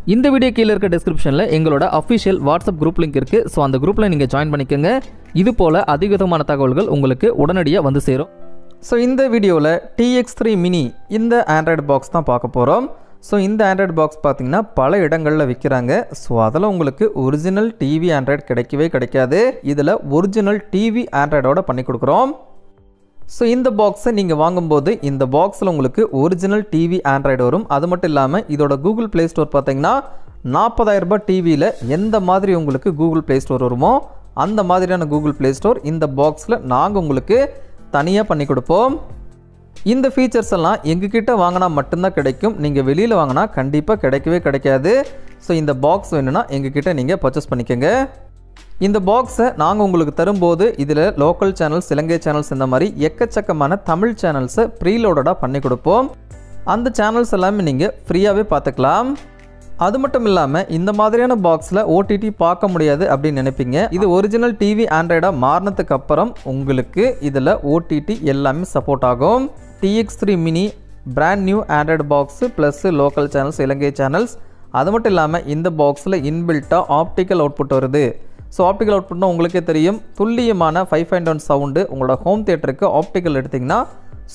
இந்த வீடியோ கீழே இருக்க டிஸ்கிரிப்ஷனில் எங்களோட அஃபிஷியல் வாட்ஸ்அப் குரூப் லிங்க் இருக்குது. ஸோ அந்த குரூப்பில் நீங்கள் ஜாயின் பண்ணிக்கோங்க. இது போல் அதிக விதமான தகவல்கள் உங்களுக்கு உடனடியாக வந்து சேரும். ஸோ இந்த வீடியோவில் TX3 மினி இந்த ஆண்ட்ராய்டு பாக்ஸ் தான் பார்க்க போகிறோம். ஸோ இந்த ஆண்ட்ராய்டு பாக்ஸ் பார்த்திங்கன்னா பல இடங்களில் விற்கிறாங்க. ஸோ அதில் உங்களுக்கு ஒரிஜினல் டிவி ஆண்ட்ராய்டு கிடைக்கவே கிடைக்காது. இதில் ஒரிஜினல் டிவி ஆண்ட்ராய்டோட பண்ணி கொடுக்குறோம். ஸோ இந்த பாக்ஸை நீங்கள் வாங்கும்போது இந்த பாக்ஸில் உங்களுக்கு ஒரிஜினல் டிவி ஆண்ட்ராய்டு வரும். அது மட்டும் இல்லாமல் இதோட கூகுள் ப்ளே ஸ்டோர் பார்த்தீங்கன்னா 40,000 ரூபாய் டிவியில் எந்த மாதிரி உங்களுக்கு கூகுள் ப்ளே ஸ்டோர் வருமோ அந்த மாதிரியான கூகுள் ப்ளே ஸ்டோர் இந்த பாக்ஸில் நாங்கள் உங்களுக்கு தனியாக பண்ணி கொடுப்போம். இந்த ஃபீச்சர்ஸ் எல்லாம் எங்ககிட்ட வாங்கினா மட்டும்தான் கிடைக்கும். நீங்கள் வெளியில் வாங்கினா கண்டிப்பாக கிடைக்கவே கிடைக்காது. ஸோ இந்த பாக்ஸ் வேணும்னா எங்ககிட்ட நீங்கள் பர்ச்சேஸ் பண்ணிக்கோங்க. இந்த பாக்ஸை நாங்கள் உங்களுக்கு தரும்போது இதில் லோக்கல் சேனல்ஸ், இலங்கை சேனல்ஸ், இந்த மாதிரி எக்கச்சக்கமான தமிழ் சேனல்ஸை ப்ரீலோடடாக பண்ணி கொடுப்போம். அந்த சேனல்ஸ் எல்லாமே நீங்கள் ஃப்ரீயாகவே பார்த்துக்கலாம். அது மட்டும் இல்லாமல் இந்த மாதிரியான பாக்ஸில் OTT பார்க்க முடியாது அப்படின்னு நினைப்பீங்க. இது ஒரிஜினல் டிவி ஆண்ட்ராய்டாக மாறினதுக்கு அப்புறம் உங்களுக்கு இதில் OTT எல்லாமே சப்போர்ட் ஆகும். TX3 mini brand new android box plus local channels, Ilangai channels. அது மட்டும் இல்லாமல் இந்த பாக்ஸில் இன்பில்ட்டாக ஆப்டிக்கல் அவுட்புட் வருது. ஸோ ஆப்டிக்கல் அவுட்புட்னா உங்களுக்கே தெரியும், துல்லியமான 5.1 சவுண்டு உங்களோட ஹோம் தியேட்டருக்கு ஆப்டிக்கல் எடுத்திங்கன்னா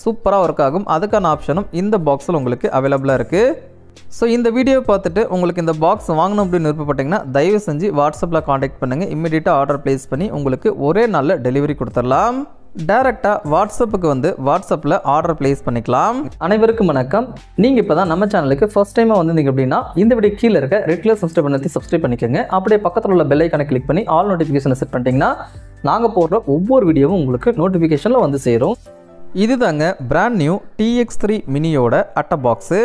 சூப்பராக ஒர்க் ஆகும். அதுக்கான ஆப்ஷனும் இந்த பாக்ஸில் உங்களுக்கு அவைலபிளாக இருக்குது. ஸோ இந்த வீடியோ பார்த்துட்டு உங்களுக்கு இந்த பாக்ஸ் வாங்கணும் அப்படின்னு விருப்பப்பட்டீங்கன்னா தயவு செஞ்சு வாட்ஸ்அப்பில் காண்டாக்ட் பண்ணுங்கள். இம்மிடியட்டாக ஆர்டர் ப்ளேஸ் பண்ணி உங்களுக்கு ஒரே நாளில் டெலிவரி கொடுத்துடலாம். டேரெக்டாக வாட்ஸ்அப்புக்கு வந்து வாட்ஸ்அப்பில் ஆர்டர் ப்ளேஸ் பண்ணிக்கலாம். அனைவருக்கும் வணக்கம். நீங்கள் இப்போ தான் நம்ம சேனலுக்கு ஃபர்ஸ்ட் டைமாக வந்திருந்தீங்க அப்படின்னா இந்த வீடியோ கீழே இருக்க ரெட் கலர் சப்ஸ்கிரைப் பண்ணிக்கோங்க. அப்படியே பக்கத்தில் உள்ள பெல் ஐக்கானை கிளிக் பண்ணி ஆல் நோட்டிஃபிகேஷனை செட் பண்ணிட்டீங்கன்னா நாங்கள் போடுற ஒவ்வொரு வீடியோவும் உங்களுக்கு நோட்டிஃபிகேஷனில் வந்து சேரும். இதுதாங்க பிராண்ட் நியூ TX3 மினியோட அட்டை பாக்ஸு.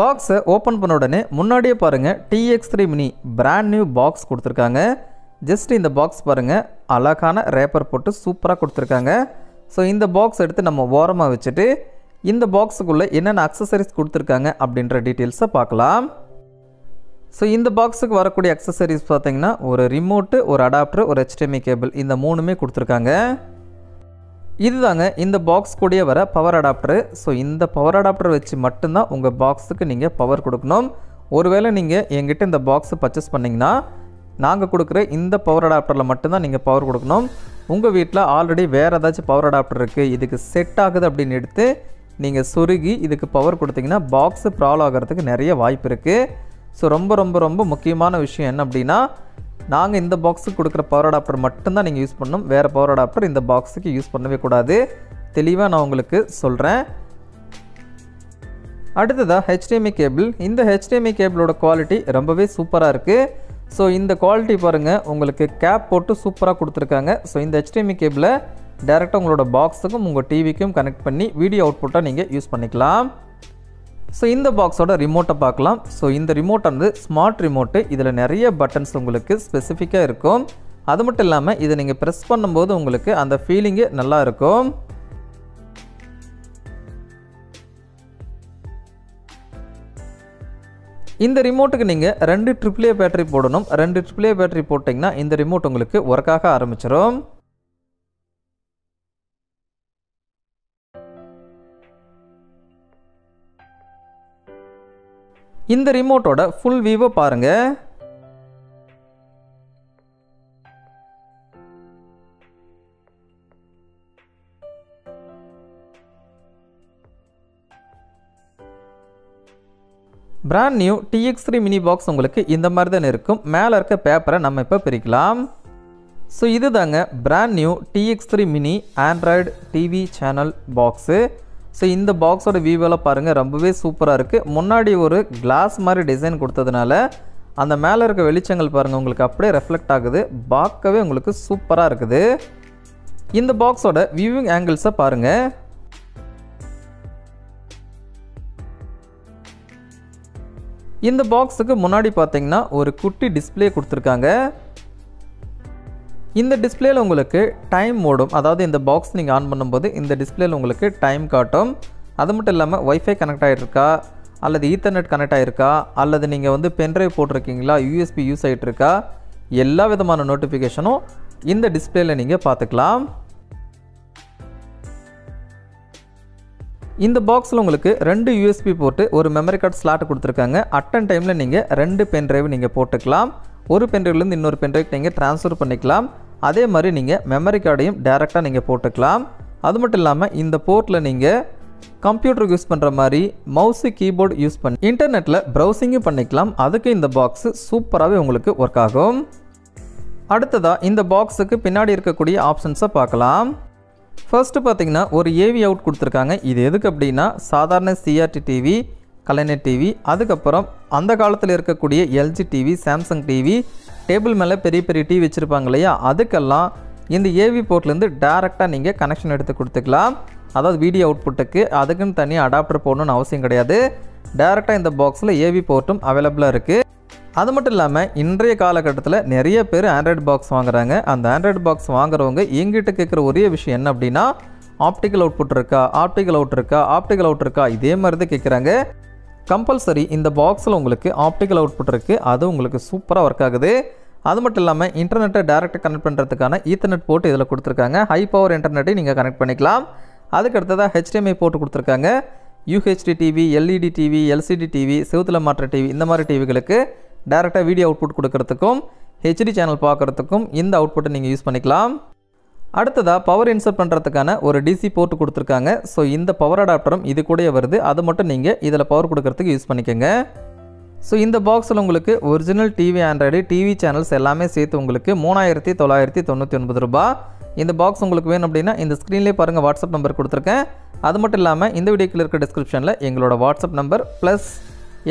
பாக்ஸை ஓப்பன் பண்ண உடனே முன்னாடியே பாருங்கள் TX3 mini brand new box கொடுத்துருக்காங்க. ஜஸ்ட் இந்த பாக்ஸ் பாருங்கள், அழகான ரேப்பர் போட்டு சூப்பராக கொடுத்துருக்காங்க. ஸோ இந்த பாக்ஸ் எடுத்து நம்ம ஓரமாக வச்சுட்டு இந்த பாக்ஸுக்குள்ளே என்னென்ன அக்சசரிஸ் கொடுத்துருக்காங்க அப்படின்ற டீட்டெயில்ஸை பார்க்கலாம். ஸோ இந்த பாக்ஸுக்கு வரக்கூடிய அக்சசரிஸ் பார்த்திங்கன்னா ஒரு ரிமோட்டு, ஒரு அடாப்டர், ஒரு HDMI கேபிள், இந்த மூணுமே கொடுத்துருக்காங்க. இதுதாங்க இந்த பாக்ஸ் கூடயே வர பவர் அடாப்டரு. ஸோ இந்த பவர் அடாப்டர் வச்சு மட்டும்தான் உங்கள் பாக்ஸுக்கு நீங்கள் பவர் கொடுக்கணும். ஒருவேளை நீங்கள் எங்கிட்ட இந்த பாக்ஸை பர்ச்சேஸ் பண்ணிங்கன்னா நாங்கள் கொடுக்குற இந்த பவர் அடாப்டரில் மட்டும்தான் நீங்கள் பவர் கொடுக்கணும். உங்கள் வீட்டில் ஆல்ரெடி வேறு ஏதாச்சும் பவர் அடாப்டர் இருக்குது, இதுக்கு செட் ஆகுது அப்படின்னு எடுத்து நீங்கள் சொருகி இதுக்கு பவர் கொடுத்தீங்கன்னா பாக்ஸு ப்ராப்ளம் ஆகிறதுக்கு நிறைய வாய்ப்பு இருக்குது. ஸோ ரொம்ப ரொம்ப ரொம்ப முக்கியமான விஷயம் என்ன அப்படின்னா, நாங்கள் இந்த பாக்ஸுக்கு கொடுக்குற பவர் அடாப்டர் மட்டும்தான் நீங்கள் யூஸ் பண்ணணும். வேறு பவர் அடாப்டர் இந்த பாக்ஸுக்கு யூஸ் பண்ணவே கூடாது. தெளிவாக நான் உங்களுக்கு சொல்கிறேன். அடுத்ததாக HDMI கேபிள். இந்த HDMI கேபிளோட குவாலிட்டி ரொம்பவே சூப்பராக இருக்குது. ஸோ இந்த குவாலிட்டி பாருங்கள், உங்களுக்கு கேப் போட்டு சூப்பராக கொடுத்துருக்காங்க. ஸோ இந்த HDMI கேபிளை டேரெக்டாக உங்களோட பாக்ஸுக்கும் உங்கள் டிவிக்கும் கனெக்ட் பண்ணி வீடியோ அவுட்புட்டாக நீங்கள் யூஸ் பண்ணிக்கலாம். ஸோ இந்த பாக்ஸோட ரிமோட்டை பார்க்கலாம். ஸோ இந்த ரிமோட் வந்து ஸ்மார்ட் ரிமோட்டு. இதில் நிறைய பட்டன்ஸ் உங்களுக்கு ஸ்பெசிஃபிக்காக இருக்கும். அது மட்டும் இல்லாமல் இதை நீங்கள் ப்ரெஸ் பண்ணும்போது உங்களுக்கு அந்த ஃபீலிங்கே நல்லா இருக்கும். இந்த ரிமோட்டுக்கு நீங்கள் 2 AAA பேட்டரி போடணும். 2 AAA பேட்டரி போட்டிங்கன்னா இந்த ரிமோட் உங்களுக்கு ஒர்க் ஆக ஆரம்பிச்சிடும். இந்த ரிமோட்டோட ஃபுல் வியூவை பாருங்கள். Brand new TX3 mini box உங்களுக்கு இந்த மாதிரி தான் இருக்கும். மேலே இருக்க பேப்பரை நம்ம இப்போ பிரிக்கலாம். ஸோ இதுதாங்க brand new TX3 mini Android TV channel box. So இந்த பாக்ஸோட வியூவெல்லாம் பாருங்கள், ரொம்பவே சூப்பராக இருக்குது. முன்னாடி ஒரு கிளாஸ் மாதிரி டிசைன் கொடுத்ததுனால அந்த மேலே இருக்க வெளிச்சங்கள் பாருங்கள் உங்களுக்கு அப்படியே ரெஃப்ளெக்ட் ஆகுது. பார்க்கவே உங்களுக்கு சூப்பராக இருக்குது. இந்த பாக்ஸோட வியூவிங் ஆங்கிள்ஸை பாருங்கள். இந்த பாக்ஸுக்கு முன்னாடி பார்த்தீங்கன்னா ஒரு குட்டி டிஸ்பிளே கொடுத்துருக்காங்க. இந்த டிஸ்பிளேல உங்களுக்கு டைம் மோடும், அதாவது இந்த பாக்ஸ் நீங்கள் ஆன் பண்ணும்போது இந்த டிஸ்பிளேல உங்களுக்கு டைம் காட்டும். அது மட்டும் இல்லாமல் வைஃபை கனெக்ட் ஆகிருக்கா, அல்லது ஈத்தர்நெட் கனெக்ட் ஆகிருக்கா, அல்லது நீங்கள் வந்து பென்ட்ரைவ் போட்டிருக்கீங்களா, USB யூஸ் ஆகிட்டுருக்கா, எல்லா விதமான நோட்டிஃபிகேஷனும் இந்த டிஸ்பிளேல நீங்கள் பார்த்துக்கலாம். இந்த பாக்ஸில் உங்களுக்கு 2 யூஎஸ்பி போட்டு ஒரு மெமரி கார்டு ஸ்லாட் கொடுத்துருக்காங்க. அட்டன் டைமில் நீங்கள் 2 பென் டிரைவ் நீங்கள் போட்டுக்கலாம். ஒரு பென் டிரைவ்லேருந்து இன்னொரு பென் டிரைவ் நீங்கள் ட்ரான்ஸ்ஃபர் பண்ணிக்கலாம். அதே மாதிரி நீங்கள் மெமரி கார்டையும் டேரெக்டாக நீங்கள் போட்டுக்கலாம். அது மட்டும் இல்லாமல் இந்த போர்ட்டில் நீங்கள் கம்ப்யூட்டருக்கு யூஸ் பண்ணுற மாதிரி மவுஸு கீபோர்டு யூஸ் பண்ணி இன்டர்நெட்டில் ப்ரௌசிங்கும் பண்ணிக்கலாம். அதுக்கு இந்த பாக்ஸு சூப்பராகவே உங்களுக்கு ஒர்க் ஆகும். அடுத்ததாக இந்த பாக்ஸுக்கு பின்னாடி இருக்கக்கூடிய ஆப்ஷன்ஸை பார்க்கலாம். ஃபர்ஸ்ட்டு பார்த்தீங்கன்னா ஒரு ஏவி அவுட் கொடுத்துருக்காங்க. இது எதுக்கு அப்படின்னா சாதாரண சிஆர்டி டிவி, கலைஞர் டிவி, அதுக்கப்புறம் அந்த காலத்தில் இருக்கக்கூடிய LG TV, Samsung TV, table மேலே பெரிய பெரிய டிவி வச்சுருப்பாங்க இல்லையா, அதுக்கெல்லாம் இந்த ஏவி போர்ட்லேருந்து டேரெக்டாக நீங்கள் கனெக்ஷன் எடுத்து கொடுத்துக்கலாம். அதாவது வீடியோ அவுட்புட்டுக்கு அதுக்குன்னு தனியாக அடாப்டர் போடணுன்னு அவசியம் கிடையாது. டேரெக்டாக இந்த பாக்ஸில் ஏவி போர்ட்டும் அவைலபிளாக இருக்குது. அது மட்டும் இல்லாமல் இன்றைய காலகட்டத்தில் நிறைய பேர் ஆண்ட்ராய்டு பாக்ஸ் வாங்குறாங்க. அந்த ஆண்ட்ராய்டு பாக்ஸ் வாங்குறவங்க எங்கிட்ட கேட்குற ஒரே விஷயம் என்ன அப்படின்னா ஆப்டிக்கல் அவுட்புட் இருக்கா, ஆப்டிக்கல் அவுட் இருக்கா, ஆப்டிக்கல் அவுட் இருக்கா, இதே மாதிரி தான் கேட்குறாங்க. கம்பல்சரி இந்த பாக்ஸில் உங்களுக்கு ஆப்டிக்கல் அவுட்புட் இருக்குது. அது உங்களுக்கு சூப்பராக ஒர்க் ஆகுது. அது மட்டும் இல்லாமல் இன்டர்நெட்டை டேரெக்டாக கனெக்ட் பண்ணுறதுக்கான ஈத்தர்நெட் போர்ட் இதில் கொடுத்துருக்காங்க. ஹை பவர் இன்டர்நெட்டை நீங்கள் கனெக்ட் பண்ணிக்கலாம். அதுக்கு அடுத்ததாக HDMI போர்ட் கொடுத்துருக்காங்க. UHD TV, LED TV, LCD TV, செவுத்தில் மாற்ற டிவி, இந்த மாதிரி டிவிகளுக்கு டேரெக்டாக வீடியோ அவுட்புட் கொடுக்கறதுக்கும் HD சேனல் பார்க்குறதுக்கும் இந்த அவுட்புட்டை நீங்கள் யூஸ் பண்ணிக்கலாம். அடுத்ததாக பவர் இன்சர்ட் பண்ணுறதுக்கான ஒரு DC போர்ட் கொடுத்துருக்காங்க. ஸோ இந்த பவர் அடாப்டரும் இது கூடயே வருது. அது மட்டும் நீங்கள் இதில் பவர் கொடுக்கறதுக்கு யூஸ் பண்ணிக்கோங்க. ஸோ இந்த பாக்ஸில் உங்களுக்கு original TV, Android TV channels எல்லாமே சேர்த்து உங்களுக்கு 3999 ரூபாய். இந்த பாக்ஸ் உங்களுக்கு வேணும் அப்படின்னா இந்த ஸ்க்ரீன்லேயே பாருங்கள், வாட்ஸ்அப் நம்பர் கொடுத்துருக்கேன். அது மட்டும் இல்லாமல் இந்த வீடியோக்கில் இருக்க டிஸ்கிரிப்ஷனில் எங்களோட வாட்ஸ்அப் நம்பர் ப்ளஸ்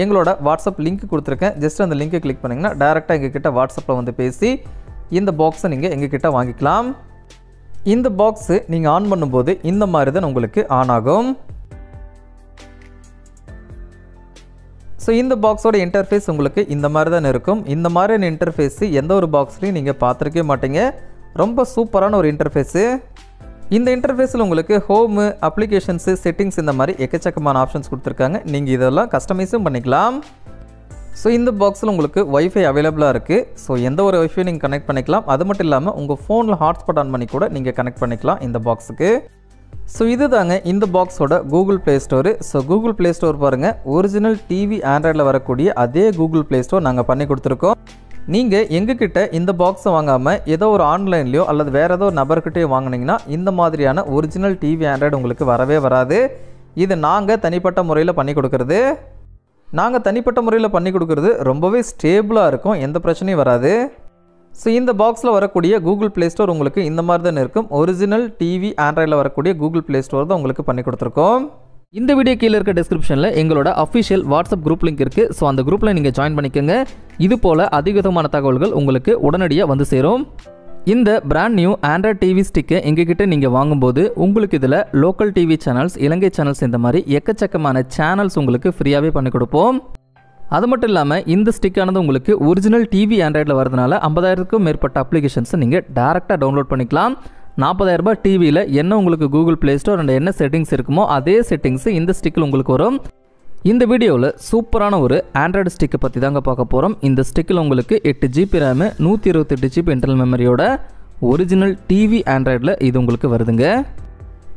எங்களோட வாட்ஸ்அப் லிங்க் கொடுத்துருக்கேன். ஜஸ்ட் அந்த லிங்க்கை கிளிக் பண்ணிங்கன்னா டேரெக்டாக எங்ககிட்ட வாட்ஸ்அப்பில் வந்து பேசி இந்த பாக்ஸை நீங்கள் எங்ககிட்ட வாங்கிக்கலாம். இந்த பாக்ஸு நீங்கள் ஆன் பண்ணும்போது இந்த மாதிரி தான் உங்களுக்கு ஆன் ஆகும். ஸோ இந்த பாக்ஸோட இன்டர்ஃபேஸ் உங்களுக்கு இந்த மாதிரி தான் இருக்கும். இந்த மாதிரியான இன்டர்ஃபேஸு எந்த ஒரு பாக்ஸ்லையும் நீங்கள் பார்த்துருக்கவே மாட்டீங்க. ரொம்ப சூப்பரான ஒரு இன்டர்ஃபேஸு. இந்த இன்டர்ஃபேஸில் உங்களுக்கு ஹோமு, அப்ளிகேஷன்ஸு, செட்டிங்ஸ் இந்த மாதிரி எக்கச்சக்கமான ஆப்ஷன்ஸ் கொடுத்துருக்காங்க. நீங்கள் இதெல்லாம் கஸ்டமைஸும் பண்ணிக்கலாம். ஸோ இந்த பாக்ஸில் உங்களுக்கு வைஃபை அவைலபிளாக இருக்குது. ஸோ எந்த ஒரு வைஃபை நீங்கள் கனெக்ட் பண்ணிக்கலாம். அது மட்டும் இல்லாமல் உங்கள் ஃபோனில் ஹாட்ஸ்பாட் ஆன் பண்ணி கூட நீங்கள் கனெக்ட் பண்ணிக்கலாம் இந்த பாக்ஸுக்கு. ஸோ இது தாங்க இந்த பாக்ஸோட Google Play store. So Google Play store பாருங்கள், ஒரிஜினல் டிவி, ஆண்ட்ராய்டில் வரக்கூடிய அதே கூகுள் ப்ளே ஸ்டோர் நாங்கள் பண்ணி கொடுத்துருக்கோம். நீங்கள் எங்ககிட்ட இந்த பாக்ஸை வாங்காமல் ஏதோ ஒரு ஆன்லைன்லையோ அல்லது வேறு ஏதோ ஒரு நபர்கிட்டயோ வாங்கினீங்கன்னா இந்த மாதிரியான ஒரிஜினல் டிவி, ஆண்ட்ராய்டு உங்களுக்கு வரவே வராது. இது நாங்கள் தனிப்பட்ட முறையில் பண்ணி கொடுக்குறது. ரொம்பவே ஸ்டேபிளாக இருக்கும், எந்த பிரச்சனையும் வராது. ஸோ இந்த பாக்ஸில் வரக்கூடிய கூகுள் ப்ளே ஸ்டோர் உங்களுக்கு இந்த மாதிரி தான் இருக்கும். ஒரிஜினல் டிவி, ஆண்ட்ராய்டில் வரக்கூடிய கூகுள் ப்ளே ஸ்டோர் தான் உங்களுக்கு பண்ணி கொடுத்துருக்கோம். இந்த வீடியோ கீழே இருக்க டிஸ்கிரிப்ஷனில் எங்களோட அஃபிஷியல் வாட்ஸ்அப் குரூப் லிங்க் இருக்குது. ஸோ அந்த குரூப்பில் நீங்கள் ஜாயின் பண்ணிக்கோங்க. இது போல் அதிகமான தகவல்கள் உங்களுக்கு உடனடியாக வந்து சேரும். இந்த பிராண்ட் நியூ ஆண்ட்ராய்ட் டிவி ஸ்டிக்கை எங்ககிட்ட நீங்கள் வாங்கும்போது உங்களுக்கு இதில் local TV channels, Ilangai channels, இந்த மாதிரி எக்கச்சக்கமான சேனல்ஸ் உங்களுக்கு ஃப்ரீயாகவே பண்ணி கொடுப்போம். அது மட்டும் இல்லாமல் இந்த ஸ்டிக்கானது உங்களுக்கு ஒரிஜினல் டிவி, ஆண்ட்ராய்டில் வரதுனால 50,000க்கும் மேற்பட்ட அப்ளிகேஷன்ஸை நீங்கள் டேரெக்டாக டவுன்லோட் பண்ணிக்கலாம். 40,000 ரூபாய் டிவியில் என்ன உங்களுக்கு கூகுள் ப்ளே ஸ்டோர் அண்ட் என்ன செட்டிங்ஸ் இருக்குமோ அதே செட்டிங்ஸு இந்த ஸ்டிக்கில் உங்களுக்கு வரும். இந்த வீடியோவில் சூப்பரான ஒரு ஆண்ட்ராய்டு ஸ்டிக்கை பற்றி தாங்க பார்க்க போகிறோம். இந்த ஸ்டிக்கில் உங்களுக்கு 8 GB ரேமு, 128 GB இன்டர்னல் மெமரியோட ஒரிஜினல் டிவி, ஆண்ட்ராய்டில் இது உங்களுக்கு வருதுங்க.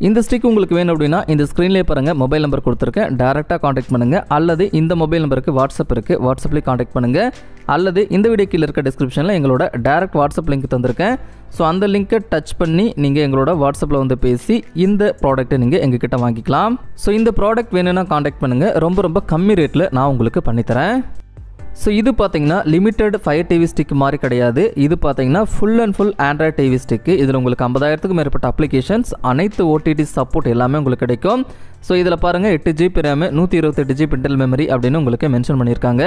இந்த ஸ்டிக் உங்களுக்கு வேணும் அப்படின்னா இந்த ஸ்க்ரீன்லேயே பாருங்கள், மொபைல் நம்பர் கொடுத்துருக்கேன், டேரெக்டாக காண்டாக்ட் பண்ணுங்கள். அல்லது இந்த மொபைல் நம்பருக்கு வாட்ஸ்அப் இருக்குது, வாட்ஸ்அப்லேயே காண்டாக்ட் பண்ணுங்கள். அல்லது இந்த வீடியோ கீழே இருக்க டிஸ்கிரிப்ஷனில் எங்களோட டேரெக்ட் வாட்ஸ்அப் லிங்க் தந்திருக்கேன். ஸோ அந்த லிங்க்கை டச் பண்ணி நீங்கள் எங்களோட வாட்ஸ்அப்பில் வந்து பேசி இந்த ப்ராடக்ட்டை நீங்கள் எங்ககிட்ட வாங்கிக்கலாம். ஸோ இந்த ப்ராடக்ட் வேணும்னா காண்டாக்ட் பண்ணுங்கள். ரொம்ப கம்மி ரேட்டில் நான் உங்களுக்கு பண்ணித்தரேன். ஸோ இது பார்த்தீங்கன்னா லிமிட்டட் ஃபயர் டிவி ஸ்டிக் மாதிரி கிடையாது. இது பார்த்தீங்கன்னா full and full Android TV stick. இதில் உங்களுக்கு 50,000க்கும் மேற்பட்ட அப்ளிகேஷன்ஸ், அனைத்து OTT சப்போர்ட் எல்லாமே உங்களுக்கு கிடைக்கும். ஸோ இதில் பாருங்கள் 8 GB RAM, 128 GB internal memory அப்படின்னு உங்களுக்கு மென்ஷன் பண்ணியிருக்காங்க.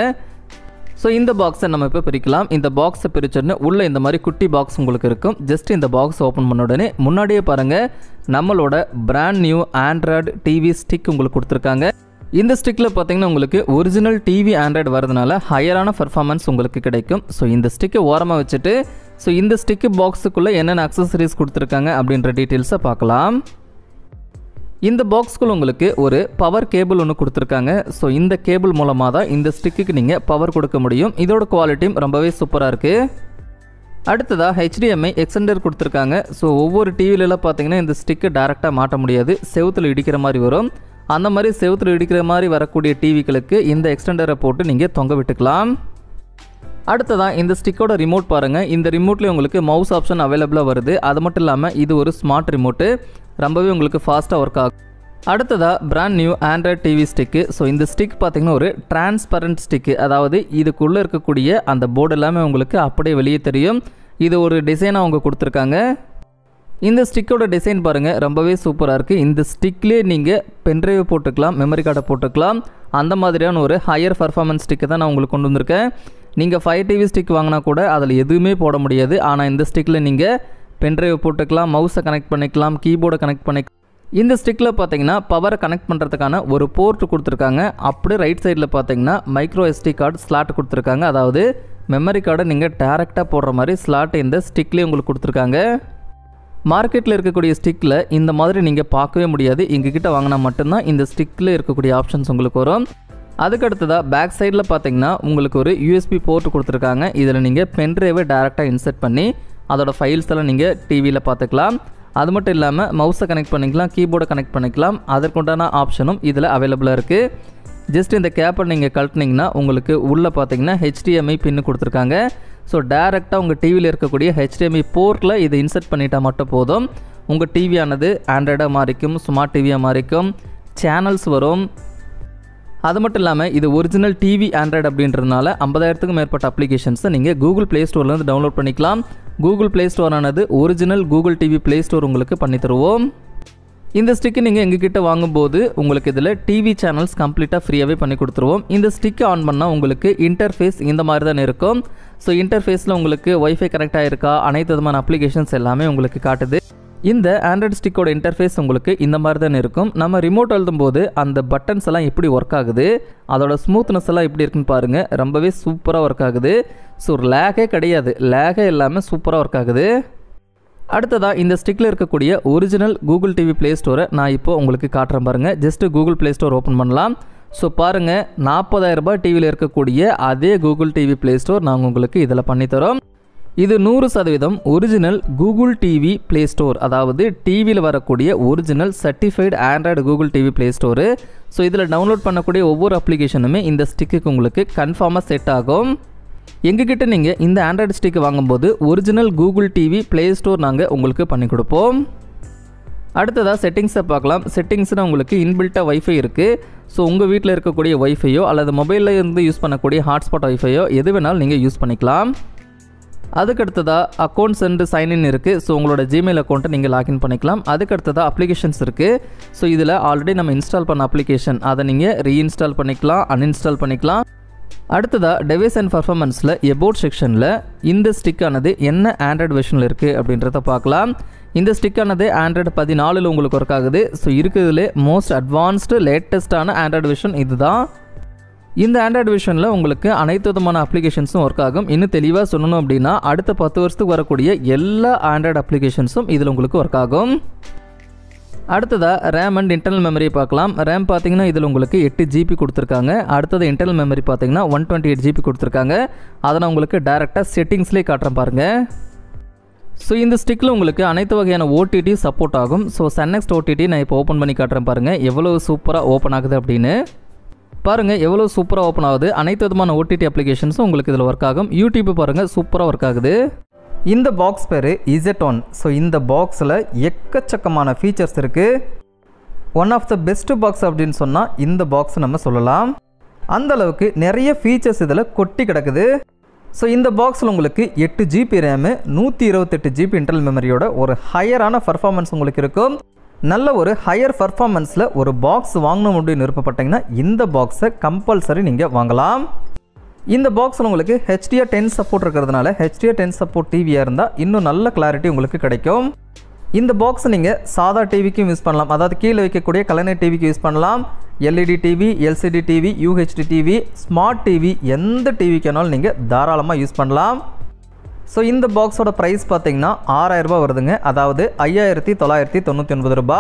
ஸோ இந்த பாக்ஸை நம்ம இப்போ பிரிக்கலாம். இந்த பாக்ஸை பிரிச்சோடனே உள்ளே இந்த மாதிரி குட்டி பாக்ஸ் உங்களுக்கு இருக்கும். ஜஸ்ட் இந்த பாக்ஸ் ஓப்பன் பண்ண உடனே முன்னாடியே பாருங்கள் நம்மளோட brand new Android TV stick உங்களுக்கு கொடுத்துருக்காங்க. இந்த ஸ்டிக்கில் பார்த்தீங்கன்னா உங்களுக்கு ஒரிஜினல் டிவி, ஆண்ட்ராய்டு வரதுனால ஹையரான பர்ஃபார்மன்ஸ் உங்களுக்கு கிடைக்கும். ஸோ இந்த ஸ்டிக்கை ஓரமாக வச்சுட்டு ஸோ இந்த ஸ்டிக்கு பாக்ஸுக்குள்ளே என்னென்ன அக்சசரிஸ் கொடுத்துருக்காங்க அப்படின்ற டீட்டெயில்ஸை பார்க்கலாம். இந்த பாக்ஸ்க்குள்ள உங்களுக்கு ஒரு பவர் கேபிள் ஒன்று கொடுத்துருக்காங்க. ஸோ இந்த கேபிள் மூலமாக தான் இந்த ஸ்டிக்குக்கு நீங்கள் பவர் கொடுக்க முடியும். இதோட குவாலிட்டியும் ரொம்பவே சூப்பராக இருக்குது. அடுத்ததாக HDMI எக்ஸ்டெண்டர் கொடுத்துருக்காங்க. ஸோ ஒவ்வொரு டிவிலெலாம் பார்த்தீங்கன்னா இந்த ஸ்டிக்கு டேரெக்டாக மாட்ட முடியாது, செவுத்தில் இடிக்கிற மாதிரி வரும். அந்த மாதிரி செவுத்துல இடிக்கிற மாதிரி வரக்கூடிய டிவிகளுக்கு இந்த எக்ஸ்டெண்டரை போட்டு நீங்கள் தொங்க விட்டுக்கலாம். அடுத்ததான் இந்த ஸ்டிக்கோட ரிமோட் பாருங்கள். இந்த ரிமோட்லேயே உங்களுக்கு மவுஸ் ஆப்ஷன் அவைலபிளாக வருது. அது மட்டும் இல்லாமல் இது ஒரு ஸ்மார்ட் ரிமோட்டு, ரொம்பவே உங்களுக்கு ஃபாஸ்ட்டாக ஒர்க் ஆகும். அடுத்ததாக brand new Android TV stick. So இந்த ஸ்டிக் பார்த்திங்கன்னா ஒரு டிரான்ஸ்பரண்ட் ஸ்டிக்கு, அதாவது இதுக்குள்ளே இருக்கக்கூடிய அந்த போர்டு எல்லாமே உங்களுக்கு அப்படியே வெளியே தெரியும். இது ஒரு டிசைனாக அவங்க கொடுத்துருக்காங்க. இந்த ஸ்டிக்கோட டிசைன் பாருங்கள், ரொம்பவே சூப்பராக இருக்குது. இந்த ஸ்டிக்லேயே நீங்கள் பென்ட்ரைவ் போட்டுக்கலாம், மெமரி கார்டை போட்டுக்கலாம். அந்த மாதிரியான ஒரு ஹையர் பர்ஃபார்மன்ஸ் ஸ்டிக்கு தான் நான் உங்களுக்கு கொண்டு வந்திருக்கேன். நீங்கள் 5 டிவி ஸ்டிக் வாங்கினா கூட அதில் எதுவுமே போட முடியாது. ஆனால் இந்த ஸ்டிக்கில் நீங்கள் பென்ட்ரைவ் போட்டுக்கலாம், மவுஸை கனெக்ட் பண்ணிக்கலாம், கீபோர்டை கனெக்ட் பண்ணிக்கலாம். இந்த ஸ்டிக்கில் பார்த்தீங்கன்னா பவரை கனெக்ட் பண்ணுறதுக்கான ஒரு போர்ட் கொடுத்துருக்காங்க. அப்படியே ரைட் சைடில் பார்த்தீங்கன்னா மைக்ரோ SD கார்டு ஸ்லாட் கொடுத்துருக்காங்க. அதாவது மெமரி கார்டை நீங்கள் டேரெக்டாக போடுற மாதிரி ஸ்லாட் இந்த ஸ்டிக்லேயே உங்களுக்கு கொடுத்துருக்காங்க. மார்க்கெட்டில் இருக்கக்கூடிய ஸ்டிக்கில் இந்த மாதிரி நீங்கள் பார்க்கவே முடியாது. எங்ககிட்ட வாங்கினா மட்டும்தான் இந்த ஸ்டிக்கில் இருக்கக்கூடிய ஆப்ஷன்ஸ் உங்களுக்கு வரும். அதுக்கடுத்ததாக பேக் சைடில் பார்த்தீங்கன்னா உங்களுக்கு ஒரு USB போர்ட் கொடுத்துருக்காங்க. இதில் நீங்கள் பென்ட்ரைவை டேரெக்டாக இன்சர்ட் பண்ணி அதோட ஃபைல்ஸ் எல்லாம் நீங்கள் டிவியில் பார்த்துக்கலாம். அது மட்டும் இல்லாமல் மவுஸை கனெக்ட் பண்ணிக்கலாம், கீபோர்டை கனெக்ட் பண்ணிக்கலாம். அதற்குண்டான ஆப்ஷனும் இதில் அவைலபிளாக இருக்குது. ஜஸ்ட் இந்த கேப்பை நீங்கள் கழட்டினீங்கன்னா உங்களுக்கு உள்ளே பார்த்தீங்கன்னா HDMI பின்னு கொடுத்துருக்காங்க. ஸோ டேரெக்டாக உங்கள் டிவியில் இருக்கக்கூடிய HDMI போர்ட்டில் இதை இன்சர்ட் பண்ணிட்டால் மட்டும் போதும். உங்கள் டிவியானது ஆண்ட்ராய்டாக மாறிக்கும், ஸ்மார்ட் டிவியாக மாறிக்கும், சேனல்ஸ் வரும். அது மட்டும் இல்லாமல் இது ஒரிஜினல் டிவி ஆண்ட்ராய்டு அப்படின்றதுனால 50,000க்கும் மேற்பட்ட அப்ளிகேஷன்ஸை நீங்கள் கூகுள் ப்ளே ஸ்டோர்லேருந்து டவுன்லோட் பண்ணிக்கலாம். கூகுள் ப்ளே ஸ்டோரானது original Google TV Play Store உங்களுக்கு பண்ணி தருவோம். இந்த ஸ்டிக்கு நீங்கள் எங்ககிட்ட வாங்கும்போது உங்களுக்கு இதில் டிவி சேனல்ஸ் கம்ப்ளீட்டாக ஃப்ரீயாகவே பண்ணி கொடுத்துருவோம். இந்த ஸ்டிக்கை ஆன் பண்ணால் உங்களுக்கு இன்டர்ஃபேஸ் இந்த மாதிரி தான் இருக்கும். ஸோ இன்டர்ஃபேஸில் உங்களுக்கு வைஃபை கனெக்ட் ஆகிருக்கா, அனைத்து விதமான அப்ளிகேஷன்ஸ் எல்லாமே உங்களுக்கு காட்டுது. இந்த ஆண்ட்ராய்டு ஸ்டிக்கோட இன்டர்ஃபேஸ் உங்களுக்கு இந்த மாதிரி தான் இருக்கும். நம்ம ரிமோட் எழுதும்போது அந்த பட்டன்ஸ் எல்லாம் எப்படி ஒர்க் ஆகுது, அதோட ஸ்மூத்னஸ் எல்லாம் எப்படி இருக்குன்னு பாருங்கள். ரொம்பவே சூப்பராக ஒர்க் ஆகுது. ஸோ லேகே கிடையாது, லேகே இல்லாமல் சூப்பராக ஒர்க் ஆகுது. அடுத்ததாக இந்த ஸ்டிக்கில் இருக்கக்கூடிய ஒரிஜினல் கூகுள் டிவி ப்ளே ஸ்டோரை நான் இப்போ உங்களுக்கு காட்டுறேன் பாருங்கள். Just Google Play store open பண்ணலாம். ஸோ பாருங்கள், 40,000 ரூபாய் டிவியில் இருக்கக்கூடிய அதே கூகுள் டிவி ப்ளே ஸ்டோர் நாங்கள் உங்களுக்கு இதில் பண்ணித்தரோம். இது 100% original Google TV Play store, அதாவது டிவியில் வரக்கூடிய original certified Android Google TV play store. So இதில் டவுன்லோட் பண்ணக்கூடிய ஒவ்வொரு அப்ளிகேஷனுமே இந்த ஸ்டிக்கு உங்களுக்கு கன்ஃபார்மாக செட் ஆகும். எங்ககிட்ட நீங்கள் இந்த ஆண்ட்ராய்டு ஸ்டிக்கு வாங்கும்போது original Google TV Play store நாங்கள் உங்களுக்கு பண்ணி கொடுப்போம். அடுத்ததாக செட்டிங்ஸை பார்க்கலாம். செட்டிங்ஸ்னால் உங்களுக்கு இன்பில்ட்டாக வைஃபை இருக்குது. ஸோ உங்கள் வீட்டில் இருக்கக்கூடிய வைஃபையோ அல்லது மொபைலில் இருந்து யூஸ் பண்ணக்கூடிய ஹாட்ஸ்பாட் வைஃபையோ எது வேணாலும் நீங்கள் யூஸ் பண்ணிக்கலாம். அதுக்கடுத்ததாக அக்கௌண்ட்ஸ் அண்ட் சைன்இன் இருக்குது. ஸோ உங்களோட ஜிமெயில் அக்கௌண்ட்டை நீங்கள் லாகின் பண்ணிக்கலாம். அதுக்கடுத்ததாக அப்ளிகேஷன்ஸ் இருக்குது. ஸோ இதில் ஆல்ரெடி நம்ம இன்ஸ்டால் பண்ண அப்ளிகேஷன் அதை நீங்கள் ரீஇன்ஸ்டால் பண்ணிக்கலாம், அன்இன்ஸ்டால் பண்ணிக்கலாம். அடுத்ததாக டிவைஸ் அண்ட் பர்ஃபார்மன்ஸில் எபோட் செக்ஷனில் இந்த ஸ்டிக்கானது என்ன ஆண்ட்ராய்டு வெர்ஷனில் இருக்குது அப்படின்றத பார்க்கலாம். இந்த ஸ்டிக்கானது ஆண்ட்ராய்டு 14 உங்களுக்கு ஒர்க் ஆகுது. ஸோ இருக்கிறதுலே மோஸ்ட் அட்வான்ஸ்டு லேட்டஸ்ட்டான ஆண்ட்ராய்டு வெர்ஷன் இது தான். இந்த ஆண்ட்ராய்டு வெர்ஷனில் உங்களுக்கு அனைத்து விதமான அப்ளிகேஷன்ஸும் ஒர்க் ஆகும். இன்னும் தெளிவாக சொல்லணும் அப்படின்னா அடுத்த 10 வருஷத்துக்கு வரக்கூடிய எல்லா ஆண்ட்ராய்டு அப்ளிகேஷன்ஸும் இதில் உங்களுக்கு ஒர்க் ஆகும். அடுத்ததாக ரேம் அண்ட் இன்டர்னல் மெமரி பார்க்கலாம். ரேம் பார்த்தீங்கன்னா இதில் உங்களுக்கு 8 GB கொடுத்துருக்காங்க. அடுத்தது இன்டர்னல் மெமரி பார்த்தீங்கன்னா 128 GB கொடுத்துருக்காங்க. அதை நான் உங்களுக்கு டேரெக்டாக செட்டிங்ஸ்லேயே காட்டுறேன் பாருங்கள். ஸோ இந்த ஸ்டிக்கில் உங்களுக்கு அனைத்து வகையான OTT சப்போர்ட் ஆகும். ஸோ சன்நெக்ஸ்ட் OTT நான் இப்போ ஓப்பன் பண்ணி காட்டுறேன் பாருங்கள், எவ்வளோ சூப்பராக ஓப்பன் ஆகுது அப்படின்னு பாருங்கள். எவ்வளோ சூப்பராக ஓப்பன் ஆகுது. அனைத்து விதமான OTT அப்ளிகேஷன்ஸும் உங்களுக்கு இதில் ஒர்க் ஆகும். யூடியூப் பாருங்கள், சூப்பராக ஒர்க் ஆகுது. இந்த பாக்ஸ் பேர் Z1. ஸோ இந்த பாக்ஸில் எக்கச்சக்கமான ஃபீச்சர்ஸ் இருக்குது. One of the best box அப்படின்னு சொன்னால் இந்த பாக்ஸ் நம்ம சொல்லலாம். அந்தளவுக்கு நிறைய ஃபீச்சர்ஸ் இதில் கொட்டி கிடக்குது. ஸோ இந்த பாக்ஸில் உங்களுக்கு 8 GB ரேமு, 128 GB இன்டர்னல் மெமரியோட ஒரு ஹையரான பர்ஃபார்மன்ஸ் உங்களுக்கு இருக்கும். நல்ல ஒரு ஹையர் பர்ஃபார்மன்ஸில் ஒரு பாக்ஸ் வாங்கணும் அப்படின்னு விருப்பப்பட்டீங்கன்னா இந்த பாக்ஸை கம்பல்சரி நீங்கள் வாங்கலாம். இந்த பாக்ஸில் உங்களுக்கு HDR10 சப்போர்ட் இருக்கிறதுனால HDR10 சப்போர்ட் டிவியாக இருந்தால் இன்னும் நல்ல கிளாரிட்டி உங்களுக்கு கிடைக்கும். இந்த பாக்ஸ் நீங்கள் சாதா டிவிக்கும் யூஸ் பண்ணலாம், அதாவது கீழே வைக்கக்கூடிய கலைஞர் டிவிக்கு யூஸ் பண்ணலாம். LED TV, LCD TV, UHD TV, smart TV, எந்த டிவிக்கானாலும் நீங்கள் தாராளமாக யூஸ் பண்ணலாம். ஸோ இந்த பாக்ஸோட ப்ரைஸ் பார்த்தீங்கன்னா 6,000 ரூபா வருதுங்க. அதாவது 5,999 ரூபா.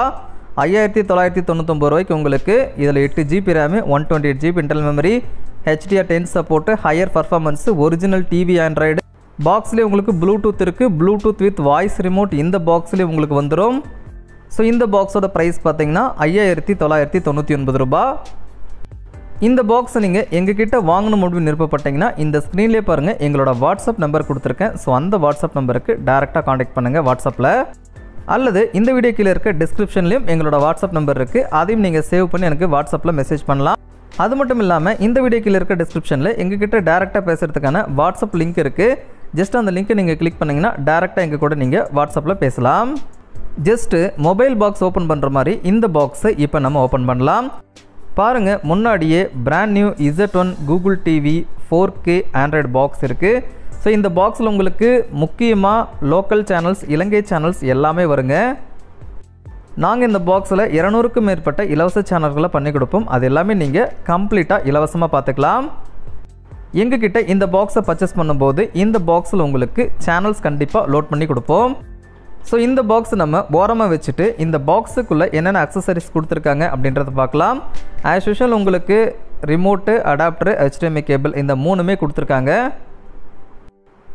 5,999 ரூபாய்க்கு உங்களுக்கு இதில் 8 GB RAM, 128 GB internal memory, HDR10 support, higher performance, original TV android. பாக்ஸ்லேயே உங்களுக்கு ப்ளூடூத் இருக்குது, ப்ளூடூத் வித் வாய்ஸ் ரிமோட் இந்த பாக்ஸ்லேயே உங்களுக்கு வந்துடும். ஸோ இந்த பாக்ஸோட ப்ரைஸ் பார்த்தீங்கன்னா 5999 ரூபாய். இந்த பாக்ஸை நீங்கள் எங்ககிட்ட வாங்கணும் அப்படின்னு விருப்பப்பட்டீங்கன்னா இந்த ஸ்க்ரீன்லேயே பாருங்கள் எங்களோட வாட்ஸ்அப் நம்பர் கொடுத்துருக்கேன். ஸோ அந்த வாட்ஸ்அப் நம்பருக்கு டேரெக்டாக காண்டாக்ட் பண்ணுங்கள் வாட்ஸ்அப்பில். அல்லது இந்த வீடியோ கீழே இருக்க டிஸ்கிரிப்ஷன்லேயும் எங்களோட வாட்ஸ்அப் நம்பர் இருக்குது, அதையும் நீங்கள் சேவ் பண்ணி எனக்கு வாட்ஸ்அப்பில் மெசேஜ் பண்ணலாம். அது மட்டும் இல்லாமல் இந்த வீடியோ கீழே இருக்க டிஸ்கிரிப்ஷனில் எங்ககிட்ட டேரெக்டாக பேசுகிறதுக்கான வாட்ஸ்அப் லிங்க் இருக்குது. ஜஸ்ட் அந்த லிங்க்கை நீங்கள் கிளிக் பண்ணிங்கன்னா டேரெக்டாக எங்கள் கூட நீங்கள் வாட்ஸ்அப்பில் பேசலாம். ஜஸ்ட்டு மொபைல் பாக்ஸ் ஓப்பன் பண்ணுற மாதிரி இந்த பாக்ஸை இப்போ நம்ம ஓப்பன் பண்ணலாம். பாருங்கள், முன்னாடியே brand new Z1 Google TV 4K Android box இருக்குது. ஸோ இந்த பாக்ஸில் உங்களுக்கு முக்கியமாக லோக்கல் சேனல்ஸ், இலங்கை சேனல்ஸ் எல்லாமே வருங்க. நாங்கள் இந்த பாக்ஸில் 200க்கும் மேற்பட்ட இலவச சேனல்களை பண்ணி கொடுப்போம். அது எல்லாமே நீங்கள் கம்ப்ளீட்டாக இலவசமாக பார்த்துக்கலாம். எங்ககிட்ட இந்த பாக்ஸை பர்ச்சேஸ் பண்ணும்போது இந்த பாக்ஸில் உங்களுக்கு சேனல்ஸ் கண்டிப்பாக லோட் பண்ணி கொடுப்போம். ஸோ இந்த பாக்ஸ் நம்ம ஓரமாக வச்சுட்டு இந்த பாக்ஸுக்குள்ளே என்னென்ன அக்சசரிஸ் கொடுத்துருக்காங்க அப்படின்றத பார்க்கலாம். ஆஸ் யூஷுவல் உங்களுக்கு ரிமோட்டு, அடாப்டரு, HDMI கேபிள் இந்த 3மே கொடுத்துருக்காங்க.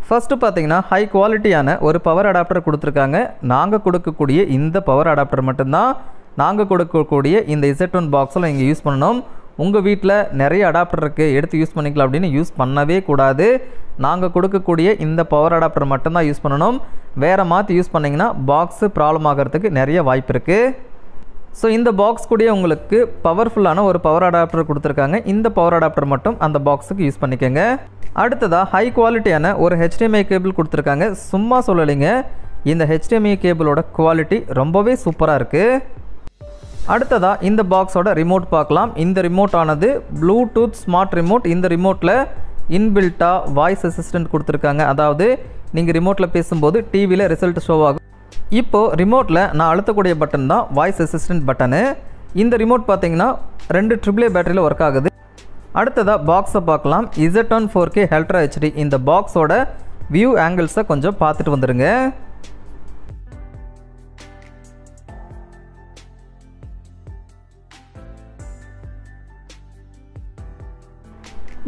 ஃபஸ்ட்டு பார்த்தீங்கன்னா ஹை குவாலிட்டியான ஒரு பவர் அடாப்டர் கொடுத்துருக்காங்க. நாங்கள் கொடுக்கக்கூடிய இந்த பவர் அடாப்டர் மட்டும்தான் நாங்கள் கொடுக்கக்கூடிய இந்த Z1 பாக்ஸில் நீங்கள் யூஸ் பண்ணணும். உங்கள் வீட்டில் நிறைய அடாப்டர் இருக்குது, எடுத்து யூஸ் பண்ணிக்கலாம் அப்படின்னு யூஸ் பண்ணவே கூடாது. நாங்கள் கொடுக்கக்கூடிய இந்த பவர் அடாப்டர் மட்டும்தான் யூஸ் பண்ணணும். வேறு மாற்றி யூஸ் பண்ணிங்கன்னா பாக்ஸு ப்ராப்ளம் ஆகிறதுக்கு நிறைய வாய்ப்பு இருக்குது. ஸோ இந்த பாக்ஸ் கூட உங்களுக்கு பவர்ஃபுல்லான ஒரு பவர் அடாப்டர் கொடுத்துருக்காங்க. இந்த பவர் அடாப்டர் மட்டும் அந்த பாக்ஸுக்கு யூஸ் பண்ணிக்கோங்க. அடுத்ததாக ஹை குவாலிட்டியான ஒரு HDMI கேபிள் கொடுத்துருக்காங்க. சும்மா சொல்லலைங்க, இந்த HDMI கேபிளோட குவாலிட்டி ரொம்பவே சூப்பராக இருக்குது. அடுத்ததாக இந்த பாக்ஸோட ரிமோட் பார்க்கலாம். இந்த ரிமோட் ஆனது ப்ளூடூத் ஸ்மார்ட் ரிமோட். இந்த ரிமோட்டில் இன்பில்ட்டாக வாய்ஸ் அசிஸ்டன்ட் கொடுத்துருக்காங்க. அதாவது நீங்கள் ரிமோட்டில் பேசும்போது டிவியில் ரிசல்ட் ஷோ ஆகும். இப்போது ரிமோட்டில் நான் அழுத்தக்கூடிய பட்டன் தான் வாய்ஸ் அசிஸ்டன்ட் பட்டனு. இந்த ரிமோட் பார்த்தீங்கன்னா 2 AAA பேட்டரியில் ஒர்க் ஆகுது. அடுத்ததாக பாக்ஸை பார்க்கலாம். Z1 4K Ultra HD. இந்த பாக்ஸோட வியூ ஆங்கிள்ஸை கொஞ்சம் பார்த்துட்டு வந்துடுங்க.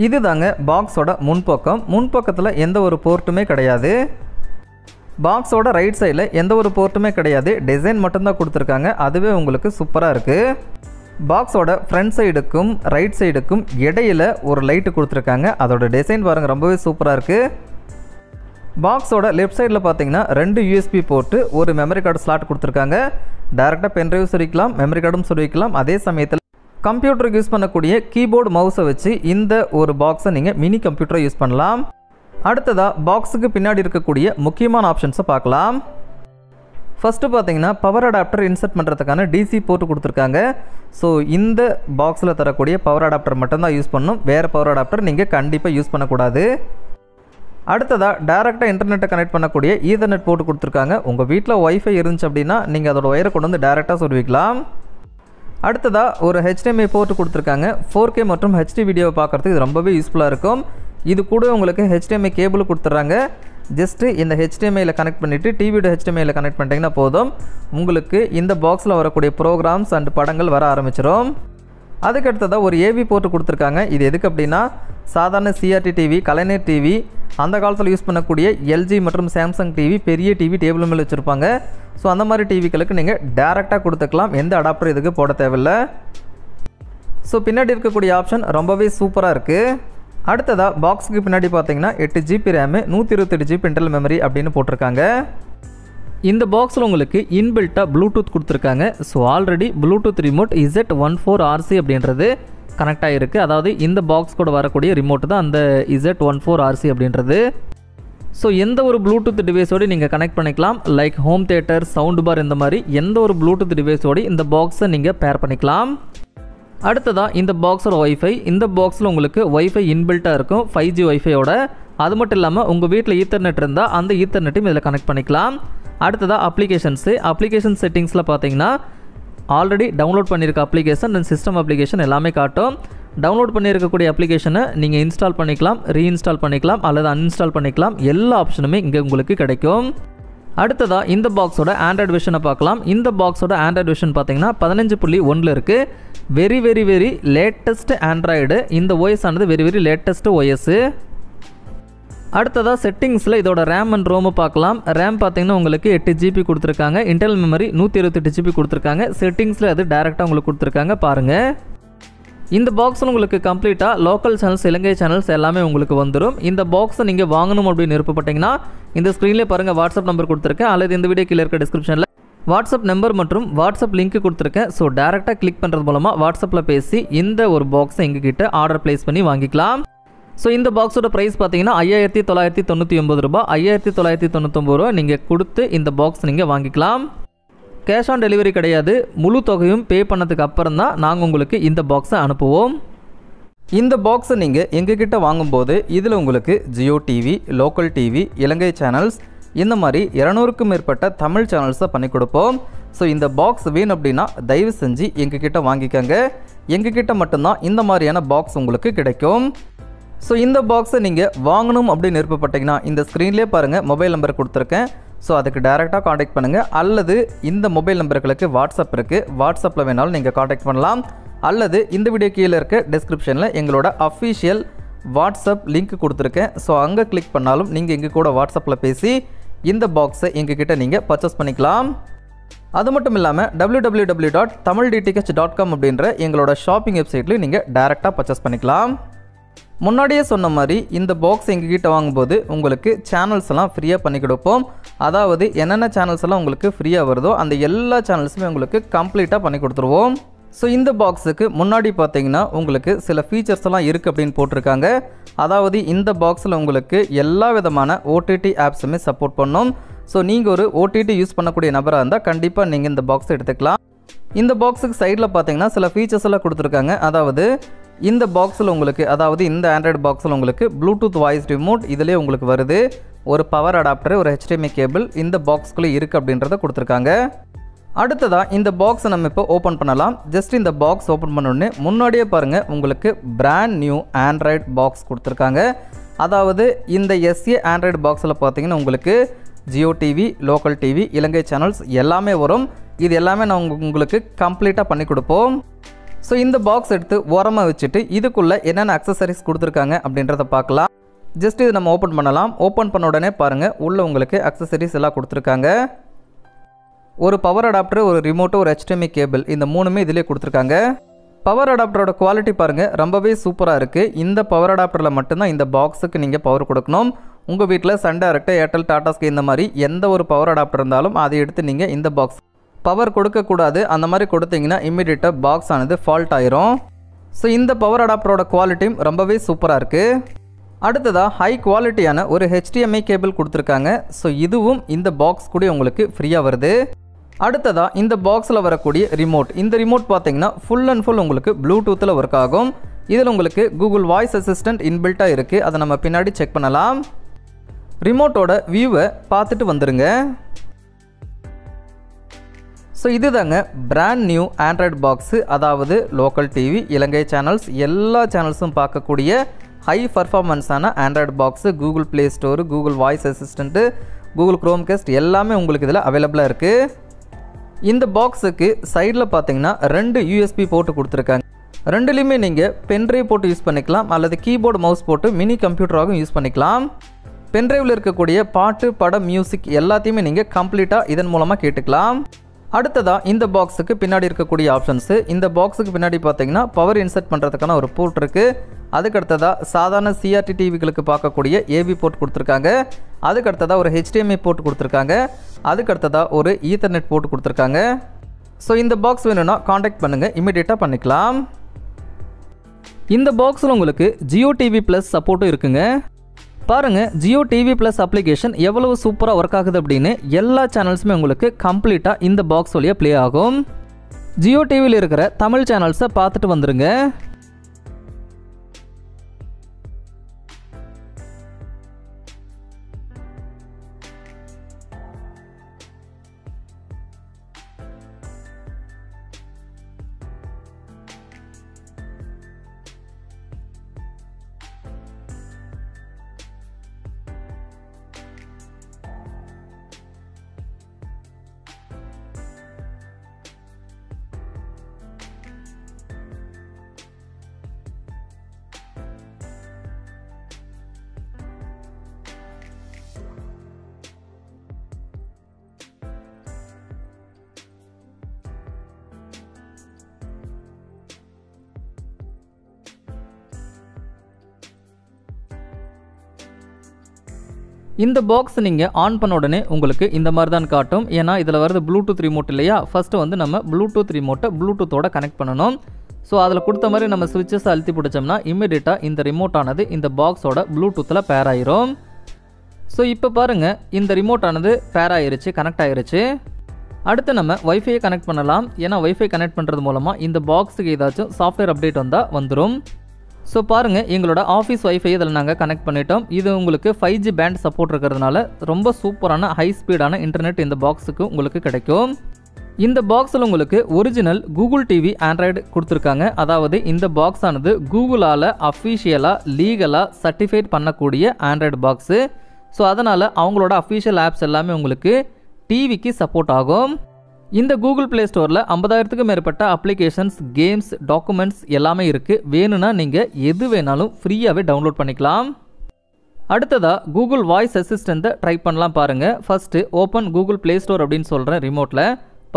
இதுதாங்க பாக்ஸோட முன்பக்கம். முன்பக்கத்தில் எந்த ஒரு போர்ட்டுமே கிடையாது. பாக்ஸோட ரைட் சைடில் எந்த ஒரு போர்ட்டுமே கிடையாது. டிசைன் மட்டும்தான் கொடுத்துருக்காங்க. அதுவே உங்களுக்கு சூப்பராக இருக்குது. பாக்ஸோட ஃப்ரண்ட் சைடுக்கும் ரைட் சைடுக்கும் இடையில் ஒரு லைட்டு கொடுத்துருக்காங்க. அதோட டிசைன் பாருங்கள், ரொம்பவே சூப்பராக இருக்குது. பாக்ஸோட லெஃப்ட் சைடில் பார்த்தீங்கன்னா 2 USB போர்ட்டு, ஒரு மெமரி கார்டு ஸ்லாட் கொடுத்துருக்காங்க. டேரெக்டாக பென்ட்ரைவ் சொருவிக்கலாம், மெமரி கார்டும் சொருவிக்கலாம். அதே சமயத்தில் கம்ப்யூட்டருக்கு யூஸ் பண்ணக்கூடிய கீபோர்டு மவுஸை வச்சு இந்த ஒரு பாக்ஸை நீங்கள் மினி கம்ப்யூட்டரை யூஸ் பண்ணலாம். அடுத்ததாக பாக்ஸுக்கு பின்னாடி இருக்கக்கூடிய முக்கியமான ஆப்ஷன்ஸை பார்க்கலாம். ஃபஸ்ட்டு பார்த்தீங்கன்னா பவர் அடாப்டர் இன்சர்ட் பண்ணுறதுக்கான DC போர்ட்டு கொடுத்துருக்காங்க. ஸோ இந்த பாக்ஸில் தரக்கூடிய பவர் அடாப்டர் மட்டும்தான் யூஸ் பண்ணணும். வேறு பவர் அடாப்டர் நீங்கள் கண்டிப்பாக யூஸ் பண்ணக்கூடாது. அடுத்ததாக டேரெக்டாக இன்டர்நெட்டை கனெக்ட் பண்ணக்கூடிய ஈதர்நெட் போர்ட்டு கொடுத்துருக்காங்க. உங்கள் வீட்டில் ஒய்ஃபை இருந்துச்சு அப்படின்னா நீங்கள் அதோட ஒயரை கொண்டு வந்து டேரெக்டாக சொருவிக்கலாம். அடுத்ததாக ஒரு HDMI போர்ட்டு கொடுத்துருக்காங்க. 4K மற்றும் HD வீடியோவை பார்க்குறதுக்கு இது ரொம்பவே யூஸ்ஃபுல்லாக இருக்கும். இது கூட உங்களுக்கு HDMI கேபிள் கொடுத்துட்றாங்க. ஜஸ்ட்டு இந்த HDMIயில் கனெக்ட் பண்ணிவிட்டு டிவியோட HDMIயில் கனெக்ட் பண்ணிட்டீங்கன்னா போதும், உங்களுக்கு இந்த பாக்ஸில் வரக்கூடிய ப்ரோக்ராம்ஸ் அண்ட் படங்கள் வர ஆரம்பிச்சிடும். அதுக்கடுத்ததாக ஒரு AV போர்ட்டு கொடுத்துருக்காங்க. இது எதுக்கு அப்படின்னா சாதாரண CRT டிவி, கலைஞர் டிவி, அந்த காலத்தில் யூஸ் பண்ணக்கூடிய LG மற்றும் சாம்சங் டிவி, பெரிய டிவி டேபிள் மேலே வச்சுருப்பாங்க. ஸோ அந்த மாதிரி டிவிகளுக்கு நீங்கள் டேரெக்டாக கொடுத்துக்கலாம். எந்த அடாப்டர் இதுக்கு போட தேவையில்லை. ஸோ பின்னாடி இருக்கக்கூடிய ஆப்ஷன் ரொம்பவே சூப்பராக இருக்குது. அடுத்ததாக பாக்ஸுக்கு பின்னாடி பார்த்தீங்கன்னா 8 GB RAM, 128 GB internal memory அப்படின்னு போட்டிருக்காங்க. இந்த பாக்ஸில் உங்களுக்கு இன்பில்ட்டாக ப்ளூடூத் கொடுத்துருக்காங்க. So already Bluetooth remote Z14RC அப்படின்றது கனெக்ட் ஆகிருக்கு. அதாவது இந்த பாக்ஸ் கூட வரக்கூடிய ரிமோட் தான் அந்த Z14RC அப்படின்றது. ஸோ எந்த ஒரு ப்ளூடூத் டிவைஸோடு நீங்கள் கனெக்ட் பண்ணிக்கலாம். லைக் ஹோம் தியேட்டர், சவுண்டு பார், இந்த மாதிரி எந்த ஒரு ப்ளூடூத் டிவைஸோடு இந்த பாக்ஸை நீங்கள் பேர் பண்ணிக்கலாம். அடுத்ததாக இந்த பாக்ஸோட ஒய்ஃபை. இந்த பாக்ஸில் உங்களுக்கு ஒய்ஃபை இன்பில்ட்டாக இருக்கும் 5G ஒய்ஃபையோட. அது மட்டும் இல்லாமல் உங்கள் வீட்டில் ஈத்தர்நெட் இருந்தால் அந்த ஈத்தர்நெட்டையும் இதில் கனெக்ட் பண்ணிக்கலாம். அடுத்ததாக அப்ளிகேஷன் செட்டிங்ஸில் பார்த்தீங்கன்னா ஆல்ரெடி டவுன்லோட் பண்ணியிருக்க அப்ளிகேஷன் அண்ட் சிஸ்டம் அப்ளிகேஷன் எல்லாமே காட்டும். டவுன்லோட் பண்ணியிருக்கக்கூடிய அப்ளிகேஷனை நீங்கள் இன்ஸ்டால் பண்ணிக்கலாம், ரீஇன்ஸ்டால் பண்ணிக்கலாம் அல்லது அன்இன்ஸ்டால் பண்ணிக்கலாம். எல்லா ஆப்ஷனுமே இங்கே உங்களுக்கு கிடைக்கும். அடுத்ததாக இந்த பாக்ஸோட ஆண்ட்ராய்டு வெர்ஷனை பார்க்கலாம். இந்த பாக்ஸோட ஆண்ட்ராய்டு வெர்ஷன் பார்த்தீங்கன்னா 15.1 இருக்குது. Very very very latest Android. இந்த OS ஆனது வெரி வெரி லேட்டஸ்ட் OS. அடுத்ததாக செட்டிங்ஸில் இதோட ரேம் அண்ட் ரோமை பார்க்கலாம். ரேம் பார்த்தீங்கன்னா உங்களுக்கு 8 GB கொடுத்துருக்காங்க. இன்டர்னல் மெமரி 128 GB கொடுத்துருக்காங்க. செட்டிங்ஸில் அது டேரெக்டாக உங்களுக்கு கொடுத்துருக்காங்க பாருங்கள். இந்த பாக்ஸில் உங்களுக்கு கம்ப்ளீட்டாக லோக்கல் சேனல்ஸ், இலங்கை சேனல்ஸ் எல்லாமே உங்களுக்கு வந்துடும். இந்த பாக்ஸை நீங்கள் வாங்கணும் அப்படின்னு விருப்பப்பட்டீங்கன்னா இந்த ஸ்க்ரீன்லேயே பாருங்கள் வாட்ஸ்அப் நம்பர் கொடுத்துருக்கேன், அல்லது இந்த வீடியோ கீழே இருக்க டிஸ்கிரிப்ஷனில் வாட்ஸ்அப் நம்பர் மற்றும் வாட்ஸ்அப் லிங்க் கொடுத்துருக்கேன். ஸோ டேரெக்டாக கிளிக் பண்ணுறது மூலமாக வாட்ஸ்அப்பில் பேசி இந்த ஒரு பாக்ஸை எங்ககிட்ட ஆர்டர் ப்ளேஸ் பண்ணி வாங்கிக்கலாம். ஸோ இந்த பாக்ஸோட ப்ரைஸ் பார்த்தீங்கன்னா 5999 ரூபா, 5999 ரூபா நீங்கள் கொடுத்து இந்த பாக்ஸ் நீங்கள் வாங்கிக்கலாம். கேஷ் ஆன் டெலிவரி கிடையாது. முழு தொகையும் பே பண்ணதுக்கு அப்புறம் தான் நாங்கள் உங்களுக்கு இந்த பாக்ஸை அனுப்புவோம். இந்த பாக்ஸை நீங்கள் எங்ககிட்ட வாங்கும்போது இதில் உங்களுக்கு Jio TV, local TV, Ilangai channels, இந்த மாதிரி 200க்கும் மேற்பட்ட தமிழ் சேனல்ஸை பண்ணி கொடுப்போம். ஸோ இந்த பாக்ஸ் வேணும் அப்படின்னா தயவு செஞ்சு எங்ககிட்ட வாங்கிக்கோங்க. எங்ககிட்ட மட்டும்தான் இந்த மாதிரியான பாக்ஸ் உங்களுக்கு கிடைக்கும். ஸோ இந்த பாக்ஸை நீங்கள் வாங்கணும் அப்படின்னு விருப்பப்பட்டீங்கன்னா இந்த ஸ்க்ரீன்லேயே பாருங்கள் மொபைல் நம்பர் கொடுத்துருக்கேன். ஸோ அதுக்கு டேரெக்டாக காண்டாக்ட் பண்ணுங்கள், அல்லது இந்த மொபைல் நம்பர்களுக்கு வாட்ஸ்அப் இருக்குது, வாட்ஸ்அப்பில் வேணாலும் நீங்கள் காண்டாக்ட் பண்ணலாம், அல்லது இந்த வீடியோ கீழே இருக்க டிஸ்கிரிப்ஷனில் எங்களோட அஃபிஷியல் வாட்ஸ்அப் லிங்க் கொடுத்துருக்கேன். ஸோ அங்கே கிளிக் பண்ணாலும் நீங்கள் எங்கள் கூட வாட்ஸ்அப்பில் பேசி இந்த பாக்ஸை எங்ககிட்ட நீங்கள் பர்ச்சேஸ் பண்ணிக்கலாம். அது மட்டும் இல்லாமல் www.tamildtk.com அப்படின்ற எங்களோட ஷாப்பிங் வெப்சைட்லையும் நீங்கள் டேரெக்டாக பர்ச்சேஸ் பண்ணிக்கலாம். முன்னாடியே சொன்ன மாதிரி இந்த பாக்ஸ் எங்ககிட்ட வாங்கும்போது உங்களுக்கு சேனல்ஸ் எல்லாம் ஃப்ரீயாக பண்ணி கொடுப்போம். அதாவது என்னென்ன சேனல்ஸ் எல்லாம் உங்களுக்கு ஃப்ரீயாக வருதோ அந்த எல்லா சேனல்ஸுமே உங்களுக்கு கம்ப்ளீட்டாக பண்ணி கொடுத்துருவோம். ஸோ இந்த பாக்ஸுக்கு முன்னாடி பார்த்தீங்கன்னா உங்களுக்கு சில ஃபீச்சர்ஸ் எல்லாம் இருக்குது அப்படின்னு போட்டிருக்காங்க. அதாவது இந்த பாக்ஸில் உங்களுக்கு எல்லா விதமான ஓடிடி ஆப்ஸுமே சப்போர்ட் பண்ணும். ஸோ நீங்கள் ஒரு ஓடிடி யூஸ் பண்ணக்கூடிய நபராக இருந்தால் கண்டிப்பாக நீங்கள் இந்த பாக்ஸ் எடுத்துக்கலாம். இந்த பாக்ஸுக்கு சைடில் பார்த்தீங்கன்னா சில ஃபீச்சர்ஸ் எல்லாம் கொடுத்துருக்காங்க. அதாவது இந்த பாக்ஸில் உங்களுக்கு, அதாவது இந்த ஆண்ட்ராய்டு பாக்ஸில் உங்களுக்கு ப்ளூடூத் வாய்ஸ் ரிமோட் இதிலே உங்களுக்கு வருது. ஒரு பவர் அடாப்டர், ஒரு HDMI கேபிள் இந்த பாக்ஸ்குள்ளே இருக்குது அப்படின்றத கொடுத்துருக்காங்க. அடுத்ததாக இந்த பாக்ஸை நம்ம இப்போ ஓப்பன் பண்ணலாம். ஜஸ்ட் இந்த பாக்ஸ் ஓப்பன் பண்ணோடனே முன்னாடியே பாருங்கள் உங்களுக்கு பிராண்ட் நியூ ஆண்ட்ராய்டு பாக்ஸ் கொடுத்துருக்காங்க. அதாவது இந்த SA ஆண்ட்ராய்டு பாக்ஸில் பார்த்தீங்கன்னா உங்களுக்கு Jio TV, local TV, Ilangai channels எல்லாமே வரும். இது எல்லாமே நான் உங்களுக்கு கம்ப்ளீட்டாக பண்ணி கொடுப்போம். ஸோ இந்த பாக்ஸ் எடுத்து ஓரமாக வச்சுட்டு இதுக்குள்ளே என்னென்ன அக்சசரிஸ் கொடுத்துருக்காங்க அப்படின்றத பார்க்கலாம். ஜஸ்ட் இது நம்ம ஓப்பன் பண்ணலாம். ஓப்பன் பண்ண உடனே பாருங்கள் உள்ளே உங்களுக்கு அக்சசரிஸ் எல்லாம் கொடுத்துருக்காங்க. ஒரு பவர் அடாப்டர், ஒரு ரிமோட்டு, ஒரு HDMI கேபிள், இந்த மூணுமே இதிலே கொடுத்துருக்காங்க. பவர் அடாப்டரோட குவாலிட்டி பாருங்கள் ரொம்பவே சூப்பராக இருக்குது. இந்த பவர் அடாப்டரில் மட்டும்தான் இந்த பாக்ஸுக்கு நீங்கள் பவர் கொடுக்கணும். உங்கள் வீட்டில் Sun Direct, Airtel, Tata Sky இந்த மாதிரி எந்த ஒரு பவர் அடாப்டர் இருந்தாலும் அதை எடுத்து நீங்கள் இந்த பாக்ஸ் பவர் கொடுக்கக்கூடாது. அந்த மாதிரி கொடுத்தீங்கன்னா இம்மிடியட்டாக பாக்ஸ் ஆனது ஃபால்ட் ஆயிரும். ஸோ இந்த பவர் அடாப்டரோட குவாலிட்டியும் ரொம்பவே சூப்பராக இருக்குது. அடுத்ததாக ஹை குவாலிட்டியான ஒரு HDMI கேபிள் கொடுத்துருக்காங்க. ஸோ இதுவும் இந்த பாக்ஸ் கூட உங்களுக்கு ஃப்ரீயாக வருது. அடுத்ததாக இந்த பாக்ஸில் வரக்கூடிய ரிமோட், இந்த ரிமோட் பார்த்தீங்கன்னா ஃபுல் அண்ட் ஃபுல் உங்களுக்கு ப்ளூடூத்தில் ஒர்க் ஆகும். இதில் உங்களுக்கு கூகுள் வாய்ஸ் அசிஸ்டன்ட் இன்பில்ட்டாக இருக்குது. அதை நம்ம பின்னாடி செக் பண்ணலாம். ரிமோட்டோட வியூவை பார்த்துட்டு வந்துடுங்க. ஸோ இதுதாங்க பிராண்ட் நியூ ஆண்ட்ராய்டு பாக்ஸு. அதாவது லோக்கல் டிவி, இலங்கை சேனல்ஸ் எல்லா சேனல்ஸும் பார்க்கக்கூடிய ஹை பர்ஃபார்மன்ஸான android box. Google Play store, Google voice assistant, Google Chromecast எல்லாமே உங்களுக்கு இதில் அவைலபிளாக இருக்குது. இந்த பாக்ஸுக்கு சைடில் பார்த்தீங்கன்னா 2 USB போட்டு கொடுத்துருக்காங்க. ரெண்டுலேயுமே நீங்கள் பென்ட்ரைவ் போட்டு யூஸ் பண்ணிக்கலாம், அல்லது கீபோர்டு மவுஸ் போட்டு மினி கம்ப்யூட்டராகவும் யூஸ் பண்ணிக்கலாம். பென்ட்ரைவில் இருக்கக்கூடிய பாட்டு, படம், மியூசிக் எல்லாத்தையுமே நீங்கள் கம்ப்ளீட்டாக இதன் மூலமாக கேட்டுக்கலாம். அடுத்ததாக இந்த பாக்ஸுக்கு பின்னாடி இருக்கக்கூடிய ஆப்ஷன்ஸு. இந்த பாக்ஸுக்கு பின்னாடி பார்த்தீங்கன்னா பவர் இன்சர்ட் பண்ணுறதுக்கான ஒரு போர்ட் இருக்குது. அதுக்கடுத்ததாக சாதாரண CRT டிவிகளுக்கு பார்க்கக்கூடிய AV போர்ட் கொடுத்துருக்காங்க. அதுக்கடுத்ததாக ஒரு HDMI போர்ட் கொடுத்துருக்காங்க. அதுக்கடுத்ததாக ஒரு ஈத்தர்நெட் போர்ட் கொடுத்துருக்காங்க. ஸோ இந்த பாக்ஸ் வேணும்னா காண்டாக்ட் பண்ணுங்கள், இமீடியட்டாக பண்ணிக்கலாம். இந்த பாக்ஸில் உங்களுக்கு ஜியோ டிவி ப்ளஸ் சப்போர்ட்டும் இருக்குங்க. பாருங்கள் ஜியோ டிவி ப்ளஸ் அப்ளிகேஷன் எவ்வளவு சூப்பராக ஒர்க் ஆகுது அப்படின்னு. எல்லா சேனல்ஸுமே உங்களுக்கு கம்ப்ளீட்டாக இந்த பாக்ஸ் வழியாக ப்ளே ஆகும். ஜியோ டிவியில் இருக்கிற தமிழ் சேனல்ஸை பார்த்துட்டு வந்துடுங்க. இந்த பாக்ஸ் நீங்கள் ஆன் பண்ண உடனே உங்களுக்கு இந்த மாதிரி தான் காட்டும். ஏன்னா இதில் வருது ப்ளூடூத் ரிமோட் இல்லையா. ஃபஸ்ட்டு வந்து நம்ம ப்ளூடூத் ரிமோட்டை ப்ளூடூத்தோட கனெக்ட் பண்ணணும். ஸோ அதில் கொடுத்த மாதிரி நம்ம ஸ்விட்சஸ் அழுத்தி பிடிச்சோம்னா இம்மிடியட்டாக இந்த ரிமோட் ஆனது இந்த பாக்ஸோட ப்ளூடூத்தில் பேர் ஆயிரும். ஸோ இப்போ பாருங்கள், இந்த ரிமோட் ஆனது பேர் ஆயிருச்சு, கனெக்ட் ஆயிருச்சு. அடுத்து நம்ம வைஃபையை கனெக்ட் பண்ணலாம். ஏன்னா வைஃபை கனெக்ட் பண்ணுறது மூலமாக இந்த பாக்ஸுக்கு ஏதாச்சும் சாஃப்ட்வேர் அப்டேட் வந்தால் வந்துடும். ஸோ பாருங்கள், எங்களோட ஆஃபீஸ் வைஃபை இதில் நாங்கள் கனெக்ட் பண்ணிட்டோம். இது உங்களுக்கு 5G பேண்ட் சப்போர்ட் இருக்கிறதுனால ரொம்ப சூப்பரான ஹை ஸ்பீடான இன்டர்நெட் இந்த பாக்ஸுக்கு உங்களுக்கு கிடைக்கும். இந்த பாக்ஸில் உங்களுக்கு ஒரிஜினல் கூகுள் டிவி ஆண்ட்ராய்டு கொடுத்துருக்காங்க. அதாவது இந்த பாக்ஸ் ஆனது கூகுளால் அஃபிஷியலாக லீகலாக சர்டிஃபைட் பண்ணக்கூடிய ஆண்ட்ராய்டு பாக்ஸு. ஸோ அதனால் அவங்களோட அஃபிஷியல் ஆப்ஸ் எல்லாமே உங்களுக்கு டிவிக்கு சப்போர்ட் ஆகும். இந்த கூகுள் ப்ளே ஸ்டோரில் 50,000க்கும் மேற்பட்ட அப்ளிகேஷன்ஸ், கேம்ஸ், டாக்குமெண்ட்ஸ் எல்லாமே இருக்குது. வேணும்னா நீங்கள் எது வேணாலும் ஃப்ரீயாகவே டவுன்லோட் பண்ணிக்கலாம். அடுத்ததாக கூகுள் வாய்ஸ் அசிஸ்டண்ட்டை ட்ரை பண்ணலாம் பாருங்கள். First open Google Play store அப்படின்னு சொல்கிறேன். ரிமோட்டில்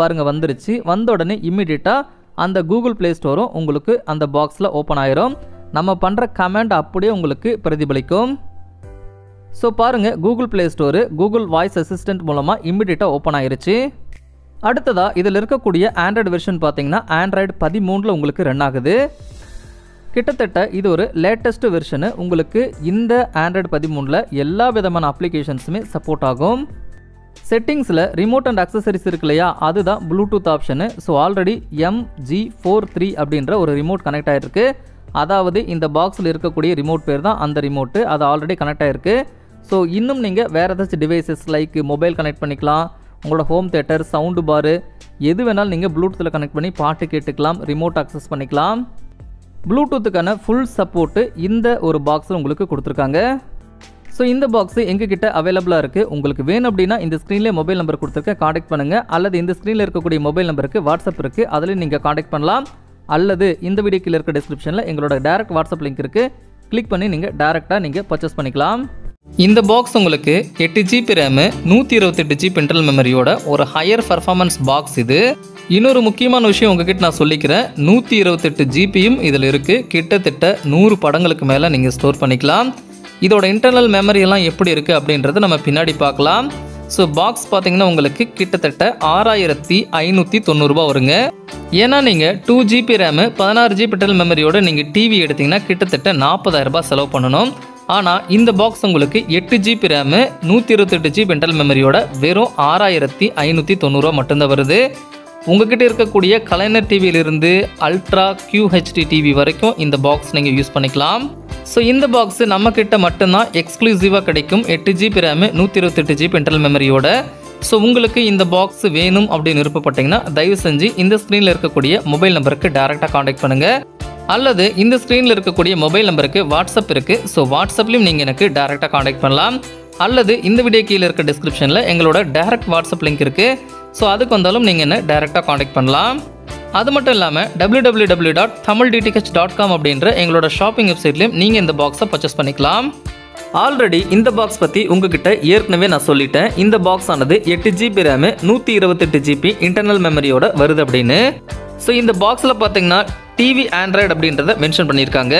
பாருங்கள் வந்துருச்சு. வந்த உடனே இம்மிடியட்டாக அந்த கூகுள் ப்ளே ஸ்டோரும் உங்களுக்கு அந்த பாக்ஸில் ஓப்பன் ஆயிரும். நம்ம பண்ணுற கமெண்ட் அப்படியே உங்களுக்கு பிரதிபலிக்கும். ஸோ பாருங்கள், Google Play store Google voice assistant மூலமாக இம்மிடியட்டாக ஓப்பன் ஆயிருச்சு. அடுத்ததாக இதில் இருக்கக்கூடிய ஆண்ட்ராய்டு வெர்ஷன் பார்த்தீங்கன்னா ஆண்ட்ராய்டு 13 உங்களுக்கு ரன் ஆகுது. கிட்டத்தட்ட இது ஒரு லேட்டஸ்ட் வெர்ஷனு. உங்களுக்கு இந்த ஆண்ட்ராய்டு 13 எல்லா விதமான அப்ளிகேஷன்ஸுமே சப்போர்ட் ஆகும். செட்டிங்ஸில் ரிமோட் அண்ட் அக்சசரிஸ் இருக்கு இல்லையா, அதுதான் Bluetooth option. So already MG43 அப்படின்ற ஒரு ரிமோட் கனெக்ட் ஆகிருக்கு. அதாவது இந்த பாக்ஸில் இருக்கக்கூடிய ரிமோட் பேர் தான் அந்த ரிமோட்டு. அது ஆல்ரெடி கனெக்ட் ஆகிருக்கு. ஸோ இன்னும் நீங்கள் வேறு ஏதாச்சும் டிவைசஸ் லைக் மொபைல் கனெக்ட் பண்ணிக்கலாம். உங்களோட ஹோம் தியேட்டர், சவுண்டு பாரு எது வேணாலும் நீங்கள் ப்ளூடூத்தில் கனெக்ட் பண்ணி பாட்டு கேட்டுக்கலாம், ரிமோட் அக்சஸ் பண்ணிக்கலாம். ப்ளூடூத்துக்கான ஃபுல் சப்போர்ட்டு இந்த ஒரு பாக்ஸில் உங்களுக்கு கொடுத்துருக்காங்க. ஸோ இந்த பாக்ஸு எங்ககிட்ட அவைலபிளாக இருக்குது. உங்களுக்கு வேணும் அப்படின்னா இந்த ஸ்க்ரீன்லேயே மொபைல் நம்பர் கொடுத்துருக்க காண்டாக்ட் பண்ணுங்கள். அல்லது இந்த ஸ்க்ரீனில் இருக்கக்கூடிய மொபைல் நம்பருக்கு வாட்ஸ்அப் இருக்குது, அதில் நீங்கள் காண்டாக்ட் பண்ணலாம். அல்லது இந்த வீடியோ கீழே இருக்க டிஸ்கிரிப்ஷனில் எங்களோட டேரக்ட் வாட்ஸ்அப் லிங்க் இருக்குது. கிளிக் பண்ணி நீங்கள் டேரெக்டாக நீங்கள் பர்ச்சேஸ் பண்ணிக்கலாம். இந்த பாக்ஸ் உங்களுக்கு 8GB ரேமு, 128GB இன்டர்னல் மெமரியோட ஒரு ஹையர் பர்ஃபார்மன்ஸ் பாக்ஸ் இது. இன்னொரு முக்கியமான விஷயம் உங்ககிட்ட நான் சொல்லிக்கிறேன். 128GBயும் இதில் இருக்குது. கிட்டத்தட்ட 100 படங்களுக்கு மேலே நீங்கள் ஸ்டோர் பண்ணிக்கலாம். இதோட இன்டர்னல் மெமரி எல்லாம் எப்படி இருக்குது அப்படின்றத நம்ம பின்னாடி பார்க்கலாம். ஸோ பாக்ஸ் பார்த்தீங்கன்னா உங்களுக்கு கிட்டத்தட்ட 6,590 ரூபா வருங்க. ஏன்னா நீங்கள் 2GB ரேமு, 16GB இன்டர்னல் மெமரியோட நீங்கள் டிவி எடுத்திங்கன்னா கிட்டத்தட்ட 40,000 ரூபாய் செலவு பண்ணணும். ஆனால் இந்த பாக்ஸ் உங்களுக்கு 8GB ரேமு, 128GB இன்டர்னல் மெமரியோட வெறும் 6,590 ரூபா மட்டும்தான் வருது. உங்ககிட்ட இருக்கக்கூடிய கலைஞர் டிவியிலிருந்து அல்ட்ரா QHD டிவி வரைக்கும் இந்த பாக்ஸ் நீங்கள் யூஸ் பண்ணிக்கலாம். ஸோ இந்த பாக்ஸு நம்மக்கிட்ட மட்டும்தான் எக்ஸ்க்ளூசிவாக கிடைக்கும். 8GB RAM, 128GB internal மெமரியோட. So உங்களுக்கு இந்த பாக்ஸ் வேணும் அப்படின்னு விருப்பப்பட்டீங்கன்னா தயவு செஞ்சு இந்த ஸ்க்ரீனில் இருக்கக்கூடிய மொபைல் நம்பருக்கு டேரெக்டாக காண்டாக்ட் பண்ணுங்கள். அல்லது இந்த ஸ்க்ரீனில் இருக்கக்கூடிய மொபைல் நம்பருக்கு வாட்ஸ்அப் இருக்குது. ஸோ வாட்ஸ்அப்லையும் நீங்கள் எனக்கு டேரெக்டாக காண்டாக்ட் பண்ணலாம். அல்லது இந்த வீடியோ கீழே இருக்க டிஸ்கிரிப்ஷனில் எங்களோட டேரக்ட் வாட்ஸ்அப் லிங்க் இருக்குது. ஸோ அதுக்கு வந்தாலும் நீங்கள் என்ன டேரெக்டாக காண்டாக்ட் பண்ணலாம். அது மட்டும் இல்லாமல் www.tamildtch.com அப்படின்ற எங்களோட ஷாப்பிங் வெப்சைட்லையும் நீங்கள் இந்த பாக்ஸை பர்ச்சேஸ் பண்ணிக்கலாம். ஆல்ரெடி இந்த பாக்ஸ் பற்றி உங்ககிட்ட ஏற்கனவே நான் சொல்லிட்டேன். இந்த பாக்ஸ் ஆனது 8GB ரேமு, 128GB இன்டர்னல் மெமரியோட வருது அப்படின்னு. ஸோ இந்த பாக்ஸில் பார்த்தீங்கன்னா டிவி ஆண்ட்ராய்டு அப்படின்றத மென்ஷன் பண்ணியிருக்காங்க.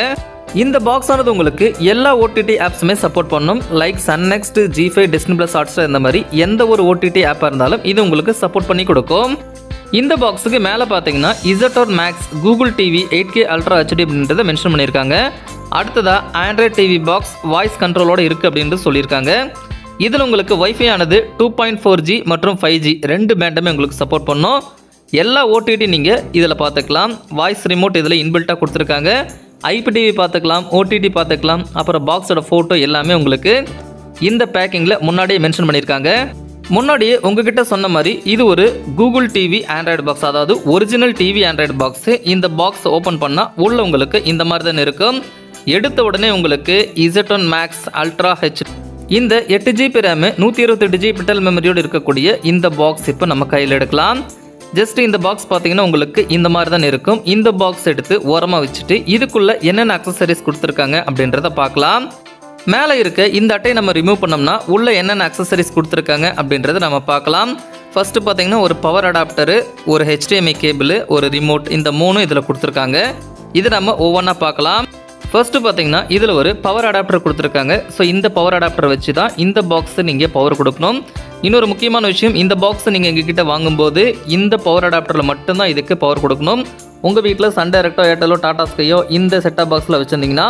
இந்த பாக்ஸ் ஆனது உங்களுக்கு எல்லா OTT ஆப்ஸுமே சப்போர்ட் பண்ணும். Like Sun NXT, G5, Disney+, Hotstar இந்த மாதிரி எந்த ஒரு OTT ஆப்பாக இருந்தாலும் இது உங்களுக்கு சப்போர்ட் பண்ணி கொடுக்கும். இந்த பாக்ஸுக்கு மேலே பார்த்தீங்கன்னா ZTOR Max, Google TV, 8K Ultra HD அப்படின்றத மென்ஷன் பண்ணியிருக்காங்க. அடுத்ததாக ஆண்ட்ராய்ட் டிவி பாக்ஸ் வாய்ஸ் கண்ட்ரோலோடு இருக்குது அப்படின்ட்டு சொல்லியிருக்காங்க. இதில் உங்களுக்கு வைஃபை ஆனது 2.4G மற்றும் 5G ரெண்டு பேண்டுமே உங்களுக்கு சப்போர்ட் பண்ணும். எல்லா OTT நீங்கள் இதில் பார்த்துக்கலாம். வாய்ஸ் ரிமோட் இதில் இன்பில்ட்டாக கொடுத்துருக்காங்க. IPTV பார்த்துக்கலாம், OTT பார்த்துக்கலாம். அப்புறம் பாக்ஸோட ஃபோட்டோ எல்லாமே உங்களுக்கு இந்த பேக்கிங்கில் முன்னாடியே மென்ஷன் பண்ணியிருக்காங்க. முன்னாடியே உங்ககிட்ட சொன்ன மாதிரி இது ஒரு கூகுள் டிவி ஆண்ட்ராய்டு பாக்ஸ், அதாவது ஒரிஜினல் டிவி ஆண்ட்ராய்டு பாக்ஸு. இந்த பாக்ஸ் ஓப்பன் பண்ணால் உள்ள உங்களுக்கு இந்த மாதிரி தான் இருக்கும். எடுத்த உடனே உங்களுக்கு ZTOR Max Ultra HD இந்த 8GB ரேமு, 128GB இன்டர்னல் மெமரியோடு இருக்கக்கூடிய இந்த பாக்ஸ் இப்போ நம்ம கையில் எடுக்கலாம். ஜஸ்ட் இந்த பாக்ஸ் பார்த்தீங்கன்னா உங்களுக்கு இந்த மாதிரி தான் இருக்கும். இந்த பாக்ஸ் எடுத்து ஓரமாக வச்சுட்டு இதுக்குள்ளே என்னென்ன அக்சசரிஸ் கொடுத்துருக்காங்க அப்படின்றத பார்க்கலாம். மேலே இருக்க இந்த அட்டையை நம்ம ரிமூவ் பண்ணோம்னா உள்ளே என்னென்ன அக்சசரிஸ் கொடுத்துருக்காங்க அப்படின்றத நம்ம பார்க்கலாம். ஃபஸ்ட்டு பார்த்தீங்கன்னா ஒரு பவர் அடாப்டரு, ஒரு HDMI கேபிள், ஒரு ரிமோட், இந்த மூணும் இதில் கொடுத்துருக்காங்க. இது நம்ம ஒவ்வொன்றா பார்க்கலாம். ஃபர்ஸ்ட் பார்த்தீங்கன்னா இதில் ஒரு பவர் அடாப்டர் கொடுத்துருக்காங்க. ஸோ இந்த பவர் அடாப்டர் வச்சு தான் இந்த பாக்ஸை நீங்கள் பவர் கொடுக்கணும். இன்னொரு முக்கியமான விஷயம், இந்த பாக்ஸை நீங்கள் எங்ககிட்ட வாங்கும்போது இந்த பவர் அடாப்டரில் மட்டும்தான் இதுக்கு பவர் கொடுக்கணும். உங்கள் வீட்டில் சன் டைரக்டோ ஏர்டெலோ டாடா ஸ்கையோ இந்த செட்டாப் பாக்ஸில் வச்சுருந்தீங்கன்னா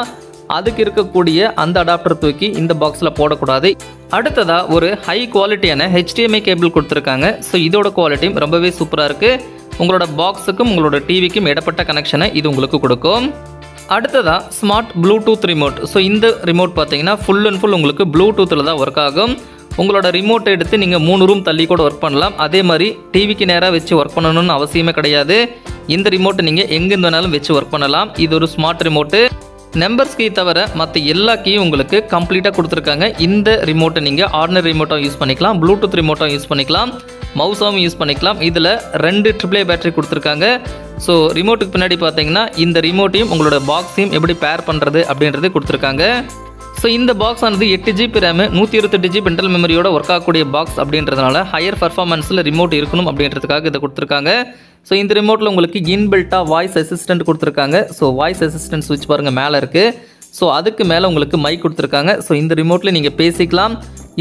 அதுக்கு இருக்கக்கூடிய அந்த அடாப்டர் தூக்கி இந்த பாக்ஸில் போடக்கூடாது. அடுத்ததாக ஒரு ஹை குவாலிட்டியான HDMI கேபிள் கொடுத்துருக்காங்க. ஸோ இதோட குவாலிட்டியும் ரொம்பவே சூப்பராக இருக்குது. உங்களோட பாக்ஸுக்கும் உங்களோட டிவிக்கும் இடப்பட்ட கனெக்ஷனை இது உங்களுக்கு கொடுக்கும். அடுத்ததாக ஸ்மார்ட் ப்ளூடூத் ரிமோட். ஸோ இந்த ரிமோட் பார்த்தீங்கன்னா ஃபுல் அண்ட் ஃபுல் உங்களுக்கு ப்ளூடூத்தில் தான் ஒர்க் ஆகும். உங்களோட ரிமோட்டை எடுத்து நீங்கள் 3 ரூம் தள்ளி கூட ஒர்க் பண்ணலாம். அதே மாதிரி டிவிக்கு நேராக வச்சு ஒர்க் பண்ணணும்னு அவசியமே கிடையாது. இந்த ரிமோட்டை நீங்கள் எங்கேருந்து வேணாலும் வச்சு ஒர்க் பண்ணலாம். இது ஒரு ஸ்மார்ட் ரிமோட்டு. நம்பர்ஸ் கீ தவிர மற்ற எல்லா கீயும் உங்களுக்கு கம்ப்ளீட்டாக கொடுத்துருக்காங்க. இந்த ரிமோட்டை நீங்கள் ஆர்டினரி ரிமோட்டும் யூஸ் பண்ணிக்கலாம், ப்ளூடூத் ரிமோட்டும் யூஸ் பண்ணிக்கலாம், மவுஸாகவும் யூஸ் பண்ணிக்கலாம். இதில் 2 AAA பேட்டரி கொடுத்துருக்காங்க. ஸோ ரிமோட்டுக்கு பின்னாடி பார்த்தீங்கன்னா இந்த ரிமோட்டையும் உங்களோட பாக்ஸையும் எப்படி பேர் பண்ணுறது அப்படின்றது கொடுத்துருக்காங்க. ஸோ இந்த பாக்ஸ் ஆனது 8 GB ரேமு 128 GB இன்டர்னல் மெமரியோட ஒர்க் ஆகக்கூடிய பாக்ஸ் அப்படின்றதுனால ஹையர் பர்ஃபார்மன்ஸில் ரிமோட் இருக்கணும் அப்படின்றதுக்காக இதை கொடுத்துருக்காங்க. ஸோ இந்த ரிமோட்டில் உங்களுக்கு இன்பில்ட்டாக வாய்ஸ் அசிஸ்டன்ட் கொடுத்துருக்காங்க. ஸோ வாய்ஸ் அசிஸ்டன்ட் ஸ்விட்ச் பாருங்கள் மேலே இருக்குது. ஸோ அதுக்கு மேலே உங்களுக்கு மைக் கொடுத்துருக்காங்க. ஸோ இந்த ரிமோட்டில் நீங்கள் பேசிக்கலாம்,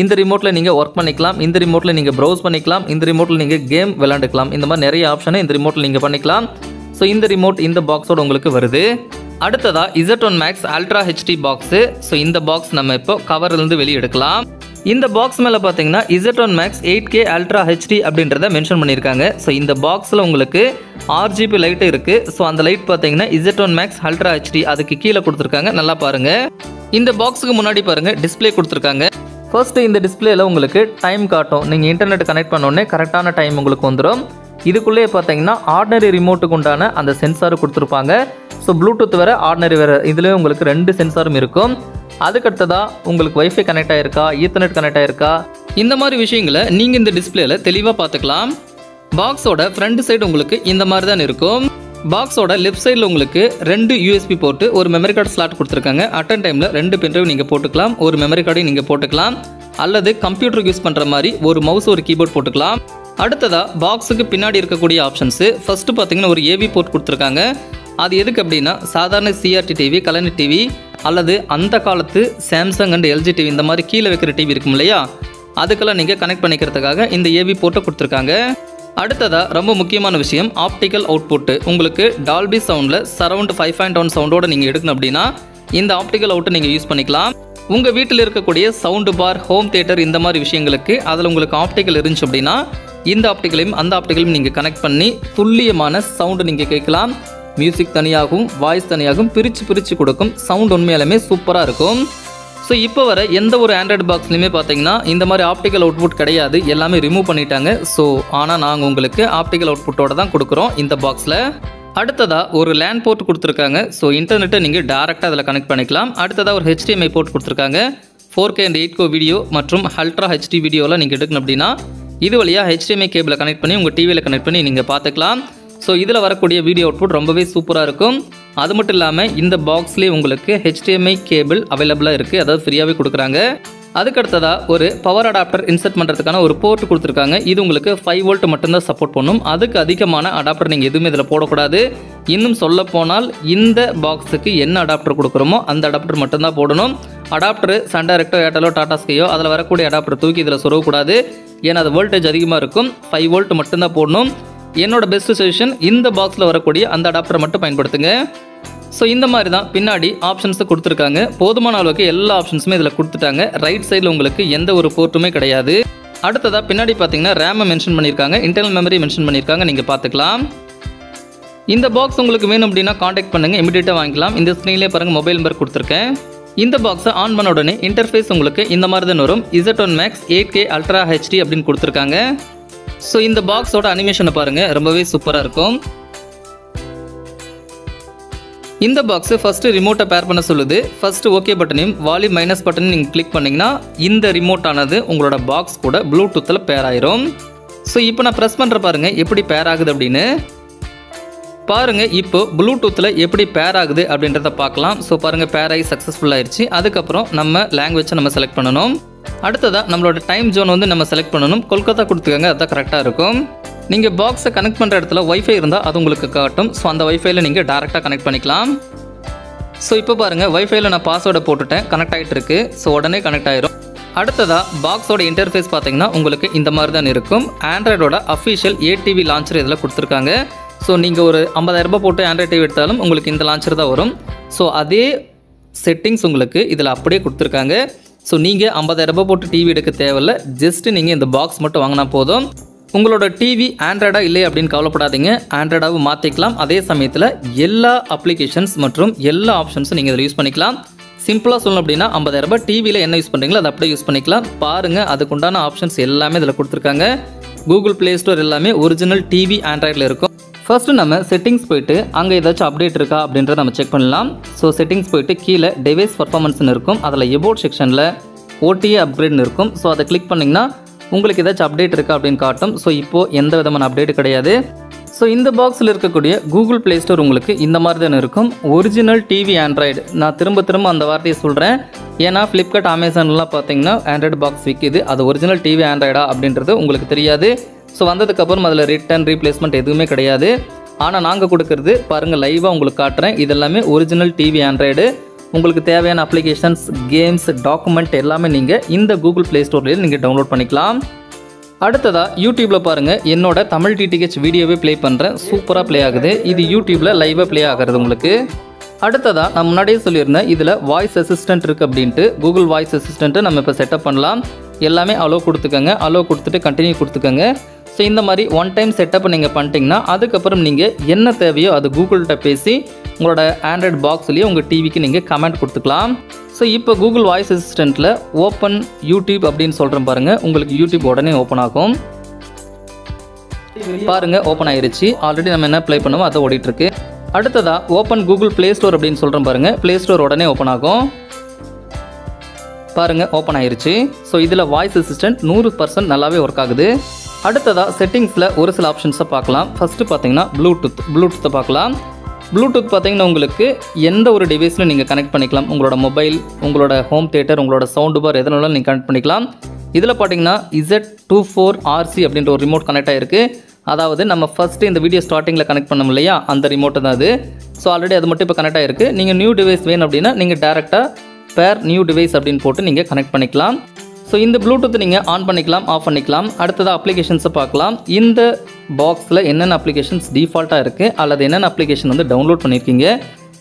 இந்த ரிமோட்டில் நீங்கள் ஒர்க் பண்ணிக்கலாம், இந்த ரிமோட்டில் நீங்கள் ப்ரௌஸ் பண்ணிக்கலாம், இந்த ரிமோட்டில் நீங்கள் கேம் விளையாண்டுக்கலாம். இந்த மாதிரி நிறைய ஆப்ஷனை இந்த ரிமோட்டில் நீங்கள் பண்ணிக்கலாம். ஸோ இந்த ரிமோட் இந்த பாக்ஸோடு உங்களுக்கு வருது. அடுத்ததாக Z1 Max Ultra HD box. So இந்த பாக்ஸ் நம்ம இப்போ கவர்லேருந்து வெளியே எடுக்கலாம். இந்த பாக்ஸ் மேலே பார்த்தீங்கன்னா Z1 Max 8K Ultra HD அப்படின்றத மென்ஷன் பண்ணியிருக்காங்க. ஸோ இந்த பாக்ஸில் உங்களுக்கு RGB லைட்டு இருக்குது. ஸோ அந்த லைட் பார்த்தீங்கன்னா Z1 Max Ultra HD அதுக்கு கீழே கொடுத்துருக்காங்க. நல்லா பாருங்கள். இந்த பாக்ஸுக்கு முன்னாடி பாருங்கள் டிஸ்பிளே கொடுத்துருக்காங்க. ஃபர்ஸ்ட்டு இந்த டிஸ்பிளேயில் உங்களுக்கு டைம் காட்டும். நீங்கள் இன்டர்நெட் கனெக்ட் பண்ணோடனே கரெக்டான டைம் உங்களுக்கு வந்துடும். இதுக்குள்ளேயே பார்த்தீங்கன்னா ஆர்டினரி ரிமோட்டுக்கு உண்டான அந்த சென்சார் கொடுத்துருப்பாங்க. ஸோ ப்ளூடூத் வேறு ஆர்டினரி வேறு, இதுலேயே உங்களுக்கு 2 சென்சாரும் இருக்கும். அதுக்கடுத்ததாக உங்களுக்கு வைஃபை கனெக்ட் ஆகிருக்கா, ஈத்தர்நெட் கனெக்ட் ஆகிருக்கா, இந்த மாதிரி விஷயங்களை நீங்கள் இந்த டிஸ்பிளேயில் தெளிவாக பார்த்துக்கலாம். பாக்ஸோட ஃப்ரண்ட் சைடு உங்களுக்கு இந்த மாதிரி தான் இருக்கும். பாக்ஸோட லெஃப்ட் சைடில் உங்களுக்கு 2 USB போட்டு ஒரு மெமரி கார்டு ஸ்லாட் கொடுத்துருக்காங்க. அட்டன் டைமில் 2 பென்ட்ரைவ் நீங்கள் போட்டுக்கலாம், ஒரு மெமரி கார்டையும் நீங்கள் போட்டுக்கலாம், அல்லது கம்ப்யூட்டருக்கு யூஸ் பண்ணுற மாதிரி ஒரு மவுஸ் ஒரு கீபோர்ட் போட்டுக்கலாம். அடுத்ததாக பாக்ஸுக்கு பின்னாடி இருக்கக்கூடிய ஆப்ஷன்ஸு ஃபஸ்ட்டு பார்த்தீங்கன்னா ஒரு AV போர்ட் கொடுத்துருக்காங்க. அது எதுக்கு அப்படின்னா சாதாரண CRT டிவி, கலைஞர் டிவி அல்லது அந்த காலத்து சாம்சங் அண்ட் LG டிவி இந்த மாதிரி கீழே வைக்கிற டிவி இருக்கும் இல்லையா, அதுக்கெல்லாம் நீங்கள் கனெக்ட் பண்ணிக்கிறதுக்காக இந்த AV போர்ட்டை கொடுத்துருக்காங்க. அடுத்ததாக ரொம்ப முக்கியமான விஷயம் ஆப்டிக்கல் அவுட்புட்டு. உங்களுக்கு டால்பி சவுண்டில் சரவுண்ட் 5.1 சவுண்டோடு நீங்கள் எடுக்கணும் அப்படின்னா இந்த ஆப்டிக்கல் அவுட்டை நீங்கள் யூஸ் பண்ணிக்கலாம். உங்கள் வீட்டில் இருக்கக்கூடிய சவுண்டு பார், ஹோம் தியேட்டர் இந்த மாதிரி விஷயங்களுக்கு அதில் உங்களுக்கு ஆப்டிக்கல் இருந்துச்சு அப்படின்னா இந்த ஆப்டிக்கலையும் அந்த ஆப்டிக்கலையும் நீங்கள் கனெக்ட் பண்ணி துல்லியமான சவுண்டு நீங்கள் கேட்கலாம். மியூசிக் தனியாகவும் வாய்ஸ் தனியாகவும் பிரித்து கொடுக்கும். சவுண்ட் உண்மையாலுமே சூப்பராக இருக்கும். ஸோ இப்போ வர எந்த ஒரு ஆண்ட்ராய்டு பாக்ஸ்லையுமே பார்த்தீங்கன்னா இந்த மாதிரி ஆப்டிக்கல் அவுட்புட் கிடையாது, எல்லாமே ரிமூவ் பண்ணிட்டாங்க. ஸோ ஆனால் நாங்கள் உங்களுக்கு ஆப்டிக்கல் அவுட்புட்டோடு தான் கொடுக்குறோம் இந்த பாக்ஸில். அடுத்ததாக ஒரு லேண்ட் போர்ட் கொடுத்துருக்காங்க. ஸோ இன்டர்நெட்டை நீங்கள் டேரெக்டாக அதில் கனெக்ட் பண்ணிக்கலாம். அடுத்ததாக ஒரு HDMI போர்ட் கொடுத்துருக்காங்க. 4K and 8K வீடியோ மற்றும் Ultra HD வீடியோலாம் நீங்கள் எடுக்கணும் அப்படின்னா இது வழியாக HDMI கேபிளை கனெக்ட் பண்ணி உங்கள் டிவியில் கனெக்ட் பண்ணி நீங்கள் பார்த்துக்கலாம். ஸோ இதில் வரக்கூடிய வீடியோ அவுட்புட் ரொம்பவே சூப்பராக இருக்கும். அது மட்டும் இல்லாமல் இந்த பாக்ஸ்லேயே உங்களுக்கு HDMI கேபிள் அவைலபிளாக இருக்குது, அதாவது ஃப்ரீயாகவே கொடுக்குறாங்க. அதுக்கடுத்ததாக ஒரு பவர் அடாப்டர் இன்சர்ட் பண்ணுறதுக்கான ஒரு போர்ட் கொடுத்துருக்காங்க. இது உங்களுக்கு 5 வோல்ட் மட்டும்தான் சப்போர்ட் பண்ணும். அதுக்கு அதிகமான அடாப்டர் நீங்கள் எதுவுமே இதில் போடக்கூடாது. இன்னும் சொல்ல போனால் இந்த பாக்ஸுக்கு என்ன அடாப்டர் கொடுக்குறோமோ அந்த அடாப்டர் மட்டும்தான் போடணும். அடாப்டர் சன் டைரக்டோ ஏர்டெலோ டாடா ஸ்கையோ அதில் வரக்கூடிய அடாப்டர் தூக்கி இதில் சொருகக்கூடாது. ஏன்னா அது வோல்டேஜ் அதிகமாக இருக்கும். 5 வோல்ட் மட்டும்தான் போடணும். என்னோட பெஸ்ட் சஜஷன் இந்த பாக்ஸில் வரக்கூடிய அந்த அடாப்டரை மட்டும் பயன்படுத்துங்க. ஸோ இந்த மாதிரி தான் பின்னாடி ஆப்ஷன்ஸை கொடுத்துருக்காங்க. போதுமான அளவுக்கு எல்லா ஆப்ஷன்ஸுமே இதில் கொடுத்துட்டாங்க. ரைட் சைடில் உங்களுக்கு எந்த ஒரு போர்ட்டுமே கிடையாது. அடுத்ததாக பின்னாடி பார்த்தீங்கன்னா ரேமை மென்ஷன் பண்ணியிருக்காங்க, இன்டர்னல் மெமரி மென்ஷன் பண்ணியிருக்காங்க, நீங்கள் பார்த்துக்கலாம். இந்த பாக்ஸ் உங்களுக்கு வேணும் அப்படின்னா காண்டாக்ட் பண்ணுங்கள், இமிடியேட்டாக வாங்கிக்கலாம். இந்த ஸ்க்ரீன்லேயே பாருங்கள் மொபைல் நம்பர் கொடுத்துருக்கேன். இந்த பாக்ஸை ஆன் பண்ண உடனே இன்டர்ஃபேஸ் உங்களுக்கு இந்த மாதிரி தான் வரும். Z1 Max 8K Ultra HD அப்படின்னு கொடுத்துருக்காங்க. ஸோ இந்த பாக்ஸோட அனிமேஷனை பாருங்கள், ரொம்பவே சூப்பராக இருக்கும். இந்த பாக்ஸை ஃபஸ்ட்டு ரிமோட்டை பேர் பண்ண சொல்லுது. ஃபஸ்ட்டு ஓகே பட்டனையும் வால்யூம் மைனஸ் பட்டனையும் நீங்கள் கிளிக் பண்ணிங்கன்னா இந்த ரிமோட் ஆனது உங்களோட பாக்ஸ் கூட ப்ளூடூத்தில் பேர் ஆயிரும். ஸோ இப்போ நான் ப்ரெஸ் பண்ணுற பாருங்கள் எப்படி பேர் ஆகுது அப்படின்னு. பாருங்கள் இப்போ ப்ளூடூத்தில் எப்படி பேர் ஆகுது அப்படின்றத பார்க்கலாம். ஸோ பாருங்கள் பேர் ஆகி சக்ஸஸ்ஃபுல் ஆயிடுச்சு. அதுக்கப்புறம் நம்ம லாங்குவேஜை நம்ம செலக்ட் பண்ணணும். அடுத்ததாக நம்மளோட டைம் ஜோன் வந்து நம்ம செலக்ட் பண்ணணும். கொல்கத்தா கொடுத்துக்கோங்க, அதுதான் கரெக்டாக இருக்கும். நீங்கள் பாக்ஸை கனெக்ட் பண்ணுற இடத்துல வைஃபை இருந்தால் அது உங்களுக்கு காட்டும். ஸோ அந்த வைஃபைல நீங்கள் டேரெக்டாக கனெக்ட் பண்ணிக்கலாம். ஸோ இப்போ பாருங்கள் வைஃபைல நான் பாஸ்வேர்டை போட்டுட்டேன், கனெக்ட் ஆகிட்டு இருக்கு. ஸோ உடனே கனெக்ட் ஆயிரும். அடுத்ததாக பாக்ஸோட இன்டர்ஃபேஸ் பார்த்தீங்கன்னா உங்களுக்கு இந்த மாதிரி தான் இருக்கும். ஆண்ட்ராய்டோட அஃபிஷியல் ATV லான்ச்சர் இதில் கொடுத்துருக்காங்க. ஸோ நீங்கள் ஒரு 50,000 ரூபாய் போட்டு ஆண்ட்ராய்ட் டிவி எடுத்தாலும் உங்களுக்கு இந்த லான்ச்சர் தான் வரும். ஸோ அதே செட்டிங்ஸ் உங்களுக்கு இதில் அப்படியே கொடுத்துருக்காங்க. ஸோ நீங்கள் 50,000 ரூபாய் போட்டு டிவி எடுக்க தேவையில்ல, ஜஸ்ட் நீங்கள் இந்த பாக்ஸ் மட்டும் வாங்கினா போதும். உங்களோட டிவி ஆண்ட்ராய்டா இல்லை அப்படின்னு கவலைப்படாதீங்க, ஆண்ட்ராய்டாவும் மாற்றிக்கலாம். அதே சமயத்தில் எல்லா அப்ளிகேஷன்ஸ் மற்றும் எல்லா ஆப்ஷன்ஸும் நீங்கள் இதில் யூஸ் பண்ணிக்கலாம். சிம்பிளாக சொல்லணும் அப்படின்னா 50,000 ரூபாய் டிவியில் என்ன யூஸ் பண்ணுறீங்களோ அதை அப்படியே யூஸ் பண்ணிக்கலாம். பாருங்கள், அதுக்குண்டான ஆப்ஷன்ஸ் எல்லாமே இதில் கொடுத்துருக்காங்க. கூகுள் ப்ளே ஸ்டோர் எல்லாமே ஒரிஜினல் டிவி ஆண்ட்ராய்டில் இருக்கும். ஃபர்ஸ்ட்டு நம்ம செட்டிங்ஸ் போயிட்டு அங்கே ஏதாச்சும் அப்டேட் இருக்கா அப்படின்றத நம்ம செக் பண்ணலாம். ஸோ செட்டிங்ஸ் போயிட்டு கீழே டிவைஸ் பர்ஃபார்மன்ஸ்னு இருக்கும், அதில் எபோட் செக்ஷனில் OTA அப்கிரேட்னு இருக்கும். ஸோ அதை கிளிக் பண்ணிங்கன்னா உங்களுக்கு ஏதாச்சும் அப்டேட் இருக்கா அப்படின்னு காட்டும். ஸோ இப்போது எந்த விதமான அப்டேட் கிடையாது. ஸோ இந்த பாக்ஸில் இருக்கக்கூடிய கூகுள் ப்ளே ஸ்டோர் உங்களுக்கு இந்த மாதிரி தான் இருக்கும். Original TV Android. நான் திரும்ப அந்த வார்த்தையை சொல்கிறேன், ஏன்னா ஃப்ளிப்கார்ட் அமேசான்லாம் பார்த்தீங்கன்னா ஆண்ட்ராய்டு பாக்ஸ் விற்கிது, அது ஒரிஜினல் டிவி ஆண்ட்ராய்டா அப்படின்றது உங்களுக்கு தெரியாது. ஸோ வந்ததுக்கப்புறம் அதில் ரிட்டர்ன் ரீப்ளேஸ்மெண்ட் எதுவுமே கிடையாது. ஆனால் நாங்கள் கொடுக்குறது பாருங்கள், லைவாக உங்களுக்கு காட்டுறேன். இதெல்லாமே ஒரிஜினல் டிவி ஆண்ட்ராய்டு. உங்களுக்கு தேவையான அப்ளிகேஷன்ஸ், கேம்ஸ், டாக்குமெண்ட் எல்லாமே நீங்கள் இந்த கூகுள் ப்ளே ஸ்டோர்லேயே நீங்கள் டவுன்லோட் பண்ணிக்கலாம். அடுத்ததாக யூடியூப்பில் பாருங்கள், என்னோட தமிழ் டிடிஹெச் வீடியோவே ப்ளே பண்ணுறேன், சூப்பராக ப்ளே ஆகுது. இது யூடியூப்பில் லைவாக ப்ளே ஆகிறது உங்களுக்கு. அடுத்ததாக நான் முன்னாடியே சொல்லியிருந்தேன், இதில் வாய்ஸ் அசிஸ்டன்ட் இருக்குது அப்படின்ட்டு. கூகுள் வாய்ஸ் அசிஸ்டண்ட்டு நம்ம இப்போ செட்டப் பண்ணலாம். எல்லாமே அலோ கொடுத்துக்கோங்க, அலோ கொடுத்துட்டு கண்டினியூ கொடுத்துக்கோங்க. ஸோ இந்த மாதிரி ஒன் டைம் செட்டப் நீங்கள் பண்ணிட்டீங்கன்னா அதுக்கப்புறம் நீங்கள் என்ன தேவையோ அது கூகுள்கிட்ட பேசி உங்களோட ஆண்ட்ராய்டு பாக்ஸ்லேயே உங்கள் டிவிக்கு நீங்கள் கமெண்ட் கொடுத்துக்கலாம். ஸோ இப்போ கூகுள் வாய்ஸ் அசிஸ்டண்ட்டில் ஓப்பன் யூடியூப் அப்படின்னு சொல்கிறேன் பாருங்கள், உங்களுக்கு யூடியூப் உடனே ஓப்பன் ஆகும். பாருங்கள், ஓப்பன் ஆயிருச்சு. ஆல்ரெடி நம்ம என்ன ப்ளே பண்ணுவோம் அதை ஓடிட்டுருக்கு. அடுத்ததாக ஓப்பன் கூகுள் ப்ளே ஸ்டோர் அப்படின்னு சொல்கிறேன் பாருங்கள், ப்ளே ஸ்டோர் உடனே ஓப்பன் ஆகும். பாருங்கள், ஓப்பன் ஆயிருச்சு. ஸோ இதில் வாய்ஸ் அசிஸ்டன்ட் 100% நல்லாவே ஒர்க் ஆகுது. அடுத்ததாக செட்டிங்ஸில் ஒரு சில ஆப்ஷன்ஸை பார்க்கலாம். ஃபஸ்ட்டு பார்த்தீங்கன்னா ப்ளூடூத்தை பார்க்கலாம். ப்ளூடூத் பார்த்தீங்கன்னா உங்களுக்கு எந்த ஒரு டிவைஸில் நீங்கள் கனெக்ட் பண்ணிக்கலாம். உங்களோட மொபைல், உங்களோட ஹோம் தியேட்டர், உங்களோட சவுண்டு பார் எதனாலும் நீங்கள் கனெக்ட் பண்ணிக்கலாம். இதில் பார்த்தீங்கன்னா Z24RC அப்படின்ற ஒரு ரிமோட் கனெக்ட் ஆகிருக்கு. அதாவது நம்ம ஃபஸ்ட்டு இந்த வீடியோ ஸ்டார்டிங்கில் கனெக்ட் பண்ணோம் இல்லையா, அந்த ரிமோட்டு தான் அது. ஸோ ஆல்ரெடி அது மட்டும் இப்போ கனெக்ட் ஆகிருக்கு. நீங்கள் நியூ டிவைஸ் வேணும் அப்படின்னா நீங்கள் டேரெக்டாக பேர் நியூ டிவைஸ் அப்படின்னு போட்டு நீங்கள் கனெக்ட் பண்ணிக்கலாம். ஸோ இந்த ப்ளூடூத் நீங்கள் ஆன் பண்ணிக்கலாம், ஆஃப் பண்ணிக்கலாம். அடுத்ததாக அப்ளிகேஷன்ஸை பார்க்கலாம். இந்த பாக்ஸில் என்னென்ன அப்ளிகேஷன்ஸ் டிஃபால்ட்டாக இருக்குது அல்லது என்னென்ன அப்ளிகேஷன் வந்து டவுன்லோட் பண்ணியிருக்கீங்க,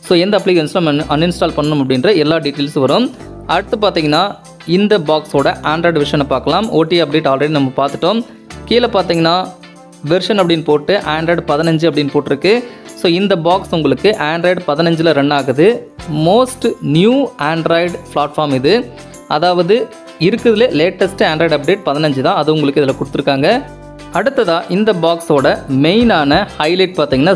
ஸோ எந்த அப்ளிகேஷன்ஸில் நம்ம அன்இன்ஸ்டால் பண்ணணும் அப்படின்ற எல்லா டீட்டெயில்ஸும் வரும். அடுத்து பார்த்தீங்கன்னா இந்த பாக்ஸோட ஆண்ட்ராய்டு வெர்ஷனை பார்க்கலாம். OTA அப்டேட் ஆல்ரெடி நம்ம பார்த்துட்டோம். கீழே பார்த்தீங்கன்னா வெர்ஷன் அப்படின்னு போட்டு ஆண்ட்ராய்டு 15 அப்படின்னு போட்டிருக்கு. ஸோ இந்த பாக்ஸ் உங்களுக்கு ஆண்ட்ராய்டு 15 ரன் ஆகுது. மோஸ்ட் நியூ ஆண்ட்ராய்டு பிளாட்ஃபார்ம் இது. அதாவது இருக்கிறதுல லேட்டஸ்ட் ஆண்ட்ராய்டு அப்டேட் 15 தான், அது உங்களுக்கு இதில் கொடுத்துருக்காங்க. அடுத்ததாக இந்த பாக்ஸோட மெயினான ஹைலைட் பார்த்தீங்கன்னா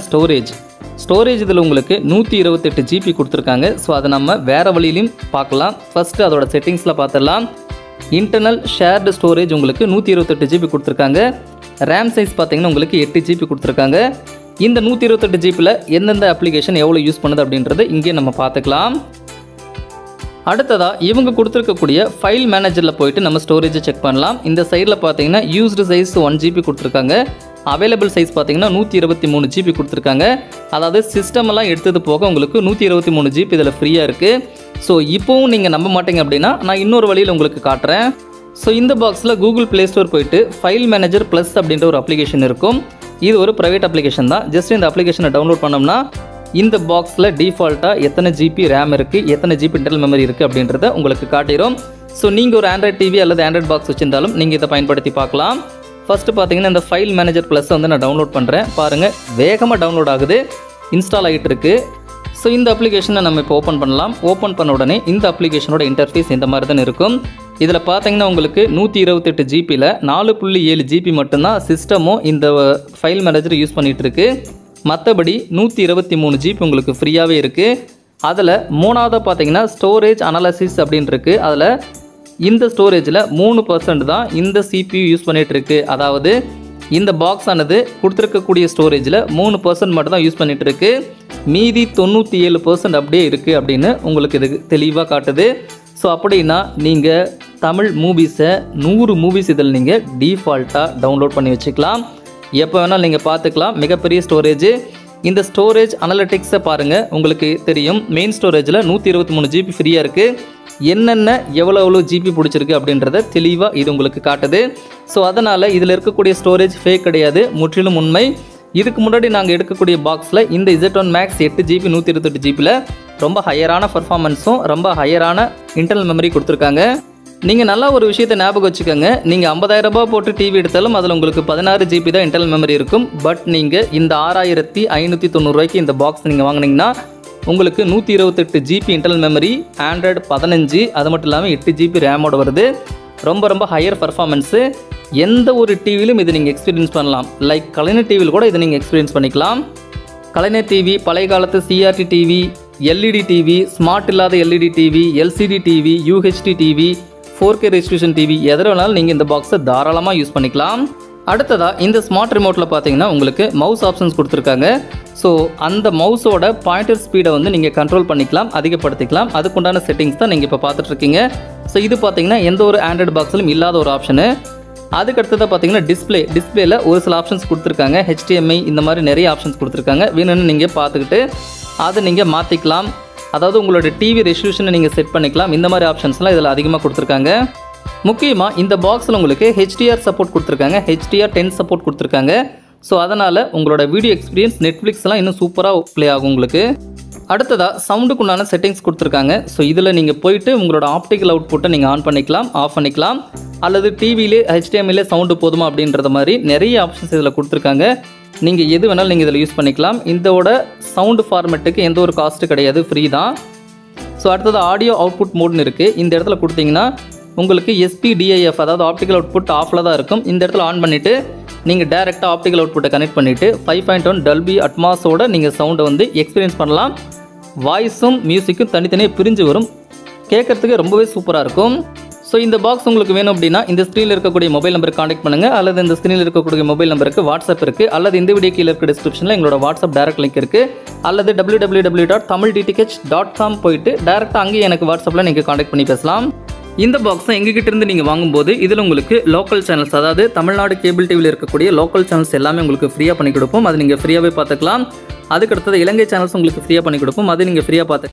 ஸ்டோரேஜ் இதில் உங்களுக்கு 128 GB கொடுத்துருக்காங்க. ஸோ அதை நம்ம வேறு வழியிலையும் பார்க்கலாம். ஃபஸ்ட்டு அதோட செட்டிங்ஸில் பார்த்துடலாம். இன்டர்னல் ஷேர்டு ஸ்டோரேஜ் உங்களுக்கு 128 GB கொடுத்துருக்காங்க. ரேம் சைஸ் பார்த்தீங்கன்னா உங்களுக்கு 8 GB கொடுத்துருக்காங்க. இந்த 128 GBயில் எந்தெந்த அப்ளிகேஷன் எவ்வளோ யூஸ் பண்ணுது அப்படின்றத இங்கே நம்ம பார்த்துக்கலாம். அடுத்ததாக இவங்க கொடுத்துருக்கக்கூடிய ஃபைல் மேனேஜரில் போயிட்டு நம்ம ஸ்டோரேஜை செக் பண்ணலாம். இந்த சைடில் பார்த்தீங்கன்னா யூஸ்டு சைஸ் 1 GB கொடுத்துருக்காங்க. அவைலபிள் சைஸ் பார்த்தீங்கன்னா 123 GB கொடுத்துருக்காங்க. அதாவது சிஸ்டமெல்லாம் எடுத்தது போக உங்களுக்கு 123 GB இதில் ஃப்ரீயாக இருக்குது. ஸோ இப்போவும் நீங்கள் நம்ப மாட்டீங்க அப்படின்னா நான் இன்னொரு வழியில் உங்களுக்கு காட்டுறேன். ஸோ இந்த பாக்ஸில் கூகுள் ப்ளே ஸ்டோர் போயிட்டு ஃபைல் மேனேஜர் ப்ளஸ் அப்படின்ற ஒரு அப்ளிகேஷன் இருக்கும். இது ஒரு ப்ரைவேட் அப்ளிகேஷன் தான். ஜஸ்ட் இந்த அப்ளிகேஷனை டவுன்லோட் பண்ணோம்னா இந்த பாக்ஸில் டிஃபால்ட்டாக எத்தனை GB ரேம் இருக்குது, எத்தனை GB இன்டர்னல் மெமரி இருக்குது அப்படின்றத உங்களுக்கு காட்டிடும். ஸோ நீங்கள் ஒரு ஆண்ட்ராய்ட் டிவி அல்லது ஆண்ட்ராய்ட் பாக்ஸ் வச்சிருந்தாலும் நீங்கள் இதை பயன்படுத்தி பார்க்கலாம். ஃபஸ்ட்டு பார்த்தீங்கன்னா இந்த ஃபைல் மேனேஜர் ப்ளஸ் வந்து நான் டவுன்லோட் பண்ணுறேன். பாருங்கள், வேகமாக டவுன்லோட் ஆகுது, இன்ஸ்டால் ஆகிட்டு இருக்குது. ஸோ இந்த அப்ளிகேஷனை நம்ம இப்போ ஓப்பன் பண்ணலாம். ஓப்பன் பண்ண உடனே இந்த அப்ளிகேஷனோட இன்டர்ஃபேஸ் இந்த மாதிரி தான் இருக்கும். இதில் பார்த்தீங்கன்னா உங்களுக்கு 128 GBயில் 4.7 GB மட்டும்தான் சிஸ்டமும் இந்த ஃபைல் மேனேஜர் யூஸ் பண்ணிகிட்ருக்கு. மற்றபடி 123 GB உங்களுக்கு ஃப்ரீயாகவே இருக்குது. அதில் மூணாவதாக பார்த்தீங்கன்னா ஸ்டோரேஜ் அனாலிசிஸ் அப்படின்னு இருக்குது. அதில் இந்த ஸ்டோரேஜில் 3% தான் இந்த CPU யூஸ் பண்ணிகிட்ருக்கு. அதாவது இந்த பாக்ஸ் ஆனது கொடுத்துருக்கக்கூடிய ஸ்டோரேஜில் 3% மட்டும் தான் யூஸ் பண்ணிகிட்ருக்கு. மீதி 97% அப்படியே இருக்குது அப்படின்னு உங்களுக்கு இது தெளிவாக காட்டுது. ஸோ அப்படின்னா நீங்கள் தமிழ் மூவிஸை 100 மூவிஸ் இதில் நீங்கள் டீஃபால்ட்டாக டவுன்லோட் பண்ணி வச்சுக்கலாம். எப்போ வேணாலும் நீங்கள் பார்த்துக்கலாம். மிகப்பெரிய ஸ்டோரேஜ். இந்த ஸ்டோரேஜ் அனலிட்டிக்ஸை பாருங்கள், உங்களுக்கு தெரியும். மெயின் ஸ்டோரேஜில் 123 GB ஃப்ரீயாக இருக்குது. என்னென்ன எவ்வளோ ஜிபி பிடிச்சிருக்கு அப்படின்றத தெளிவாக இது உங்களுக்கு காட்டுது. ஸோ அதனால் இதில் இருக்கக்கூடிய ஸ்டோரேஜ் ஃபேக் கிடையாது, முற்றிலும் உண்மை. இதுக்கு முன்னாடி நாங்கள் எடுக்கக்கூடிய பாக்ஸில் இந்த Z1 Max 8 GB 128 GBயில் ரொம்ப ஹையரான பர்ஃபார்மன்ஸும் ரொம்ப ஹையரான இன்டர்னல் மெமரி கொடுத்துருக்காங்க. நீங்கள் நல்லா ஒரு விஷயத்தை ஞாபகம் வச்சுக்கோங்க, நீங்கள் 50,000 ரூபாய் போட்டு டிவி எடுத்தாலும் அதில் உங்களுக்கு 16 GB தான் இன்டர்னல் மெமரி இருக்கும். பட் நீங்கள் இந்த 6,590 ரூபாய்க்கு இந்த பாக்ஸ் நீங்கள் வாங்கினீங்கன்னா உங்களுக்கு 128 GB இன்டர்னல் மெமரி, ஆண்ட்ராய்டு 15, அது மட்டும் இல்லாமல் 8 GB ரேமோட வருது. ரொம்ப ஹையர் பர்ஃபார்மன்ஸு. எந்த ஒரு டிவியிலும் இதை நீங்கள் எக்ஸ்பீரியன்ஸ் பண்ணலாம். லைக் கலைஞர் டிவியில் கூட இதை நீங்கள் எக்ஸ்பீரியன்ஸ் பண்ணிக்கலாம். கலைஞர் டிவி, பழைய காலத்து CRT TV, LED TV, smart இல்லாத LED TV, LCD TV, UHD TV, 4K restitution TV, எதில் வேணாலும் நீங்கள் இந்த பாக்ஸை தாராளமாக யூஸ் பண்ணிக்கலாம். அடுத்ததாக இந்த ஸ்மார்ட் ரிமோட்டில் பார்த்தீங்கன்னா உங்களுக்கு மவுஸ் ஆப்ஷன்ஸ் கொடுத்துருக்காங்க. ஸோ அந்த மவுஸோட பாயிண்டர் ஸ்பீடை வந்து நீங்கள் கண்ட்ரோல் பண்ணிக்கலாம், அதிகப்படுத்திக்கலாம். அதுக்குண்டான செட்டிங்ஸ் தான் நீங்கள் இப்போ பார்த்துட்ருக்கீங்க. ஸோ இது பார்த்தீங்கன்னா எந்த ஒரு ஆண்ட்ராய்டு பாக்ஸிலும் இல்லாத ஒரு ஆப்ஷனு. அதுக்கடுத்ததாக பார்த்தீங்கன்னா டிஸ்பிளேல ஒரு சில ஆப்ஷன்ஸ் கொடுத்துருக்காங்க. HDMI இந்த மாதிரி நிறைய ஆப்ஷன்ஸ் கொடுத்துருக்காங்க. வேணும்னு நீங்கள் பார்த்துக்கிட்டு அதை நீங்கள் மாற்றிக்கலாம். அதாவது உங்களோட டிவி ரெசல்யூஷனை நீங்கள் செட் பண்ணிக்கலாம். இந்த மாதிரி ஆப்ஷன்ஸ்லாம் இதில் அதிகமாக கொடுத்துருக்காங்க. முக்கியமாக இந்த பாக்ஸில் உங்களுக்கு HDR சப்போர்ட் கொடுத்துருக்காங்க, HDR10 சப்போர்ட் கொடுத்துருக்காங்க. ஸோ அதனால் உங்களோட வீடியோ எக்ஸ்பீரியன்ஸ் நெட்ஃப்ளிக்ஸ்லாம் இன்னும் சூப்பராக ப்ளே ஆகும் உங்களுக்கு. அடுத்ததாக சவுண்டுக்குண்டான செட்டிங்ஸ் கொடுத்துருக்காங்க. ஸோ இதில் நீங்கள் போயிட்டு உங்களோட ஆப்டிக்கல் அவுட்புட்டை நீங்கள் ஆன் பண்ணிக்கலாம், ஆஃப் பண்ணிக்கலாம், அல்லது டிவிலே HDMIலே சவுண்டு போதுமா அப்படின்றத மாதிரி நிறைய ஆப்ஷன்ஸ் இதில் கொடுத்துருக்காங்க. நீங்கள் எது வேணாலும் நீங்கள் இதில் யூஸ் பண்ணிக்கலாம். இதோட சவுண்டு ஃபார்மேட்டுக்கு எந்த ஒரு காஸ்ட்டு கிடையாது, ஃப்ரீ தான். ஸோ அடுத்தது ஆடியோ அவுட்புட் மோட்னு இருக்குது. இந்த இடத்துல கொடுத்தீங்கன்னா உங்களுக்கு SPDIF, அதாவது ஆப்டிக்கல் அவுட்புட் ஆஃபில் தான் இருக்கும். இந்த இடத்துல ஆன் பண்ணிவிட்டு நீங்கள் டேரெக்டாக ஆப்டிக்கல் அவுட்புட்டை கனெக்ட் பண்ணிவிட்டு 5.1 Dolby Atmosஓட நீங்கள் சவுண்டை வந்து எக்ஸ்பீரியன்ஸ் பண்ணலாம். வாய்ஸும் மியூசிக்கும் தனித்தனியாக பிரிஞ்சு வரும், கேட்குறதுக்கு ரொம்பவே சூப்பராக இருக்கும். ஸோ இந்த பாக்ஸ் உங்களுக்கு வேணும் அப்படின்னா இந்த ஸ்க்ரீனில் இருக்கக்கூடிய மொபைல் நம்பருக்கு கான்டெக்ட் பண்ணுங்கள், அல்லது இந்த ஸ்க்ரீனில் இருக்கக்கூடிய மொபைல் நம்பருக்கு வாட்ஸ்அப் இருக்குது, அல்லது இந்த வீடியோ கீழே இருக்க டிஸ்கிரிப்ஷனில் எங்களோட வாட்ஸ்அப் டேரக்ட் லிங்க் இருக்குது, அல்லது www.tamildtk.com போயிட்டு டேரெக்டாக அங்கேயே எனக்கு வாட்ஸ்அப்பில் நீங்கள் கான்டெக்ட் பண்ணி பேசலாம். இந்த பாக்ஸை எங்ககிட்ட இருந்து நீங்கள் வாங்கும்போது இதில் உங்களுக்கு லோக்கல் சேனல்ஸ், அதாவது தமிழ்நாடு கேபிள் டிவியில் இருக்கக்கூடிய லோக்கல் சேனல்ஸ் எல்லாமே உங்களுக்கு ஃப்ரீயாக பண்ணி கொடுப்போம். அது நீங்கள் ஃப்ரீயாகவே பார்த்துக்கலாம். அதுக்கடுத்தது இலங்கை சேனல்ஸ் உங்களுக்கு ஃப்ரீயாக பண்ணி கொடுப்போம், அது நீங்கள் ஃப்ரீயாக பார்த்து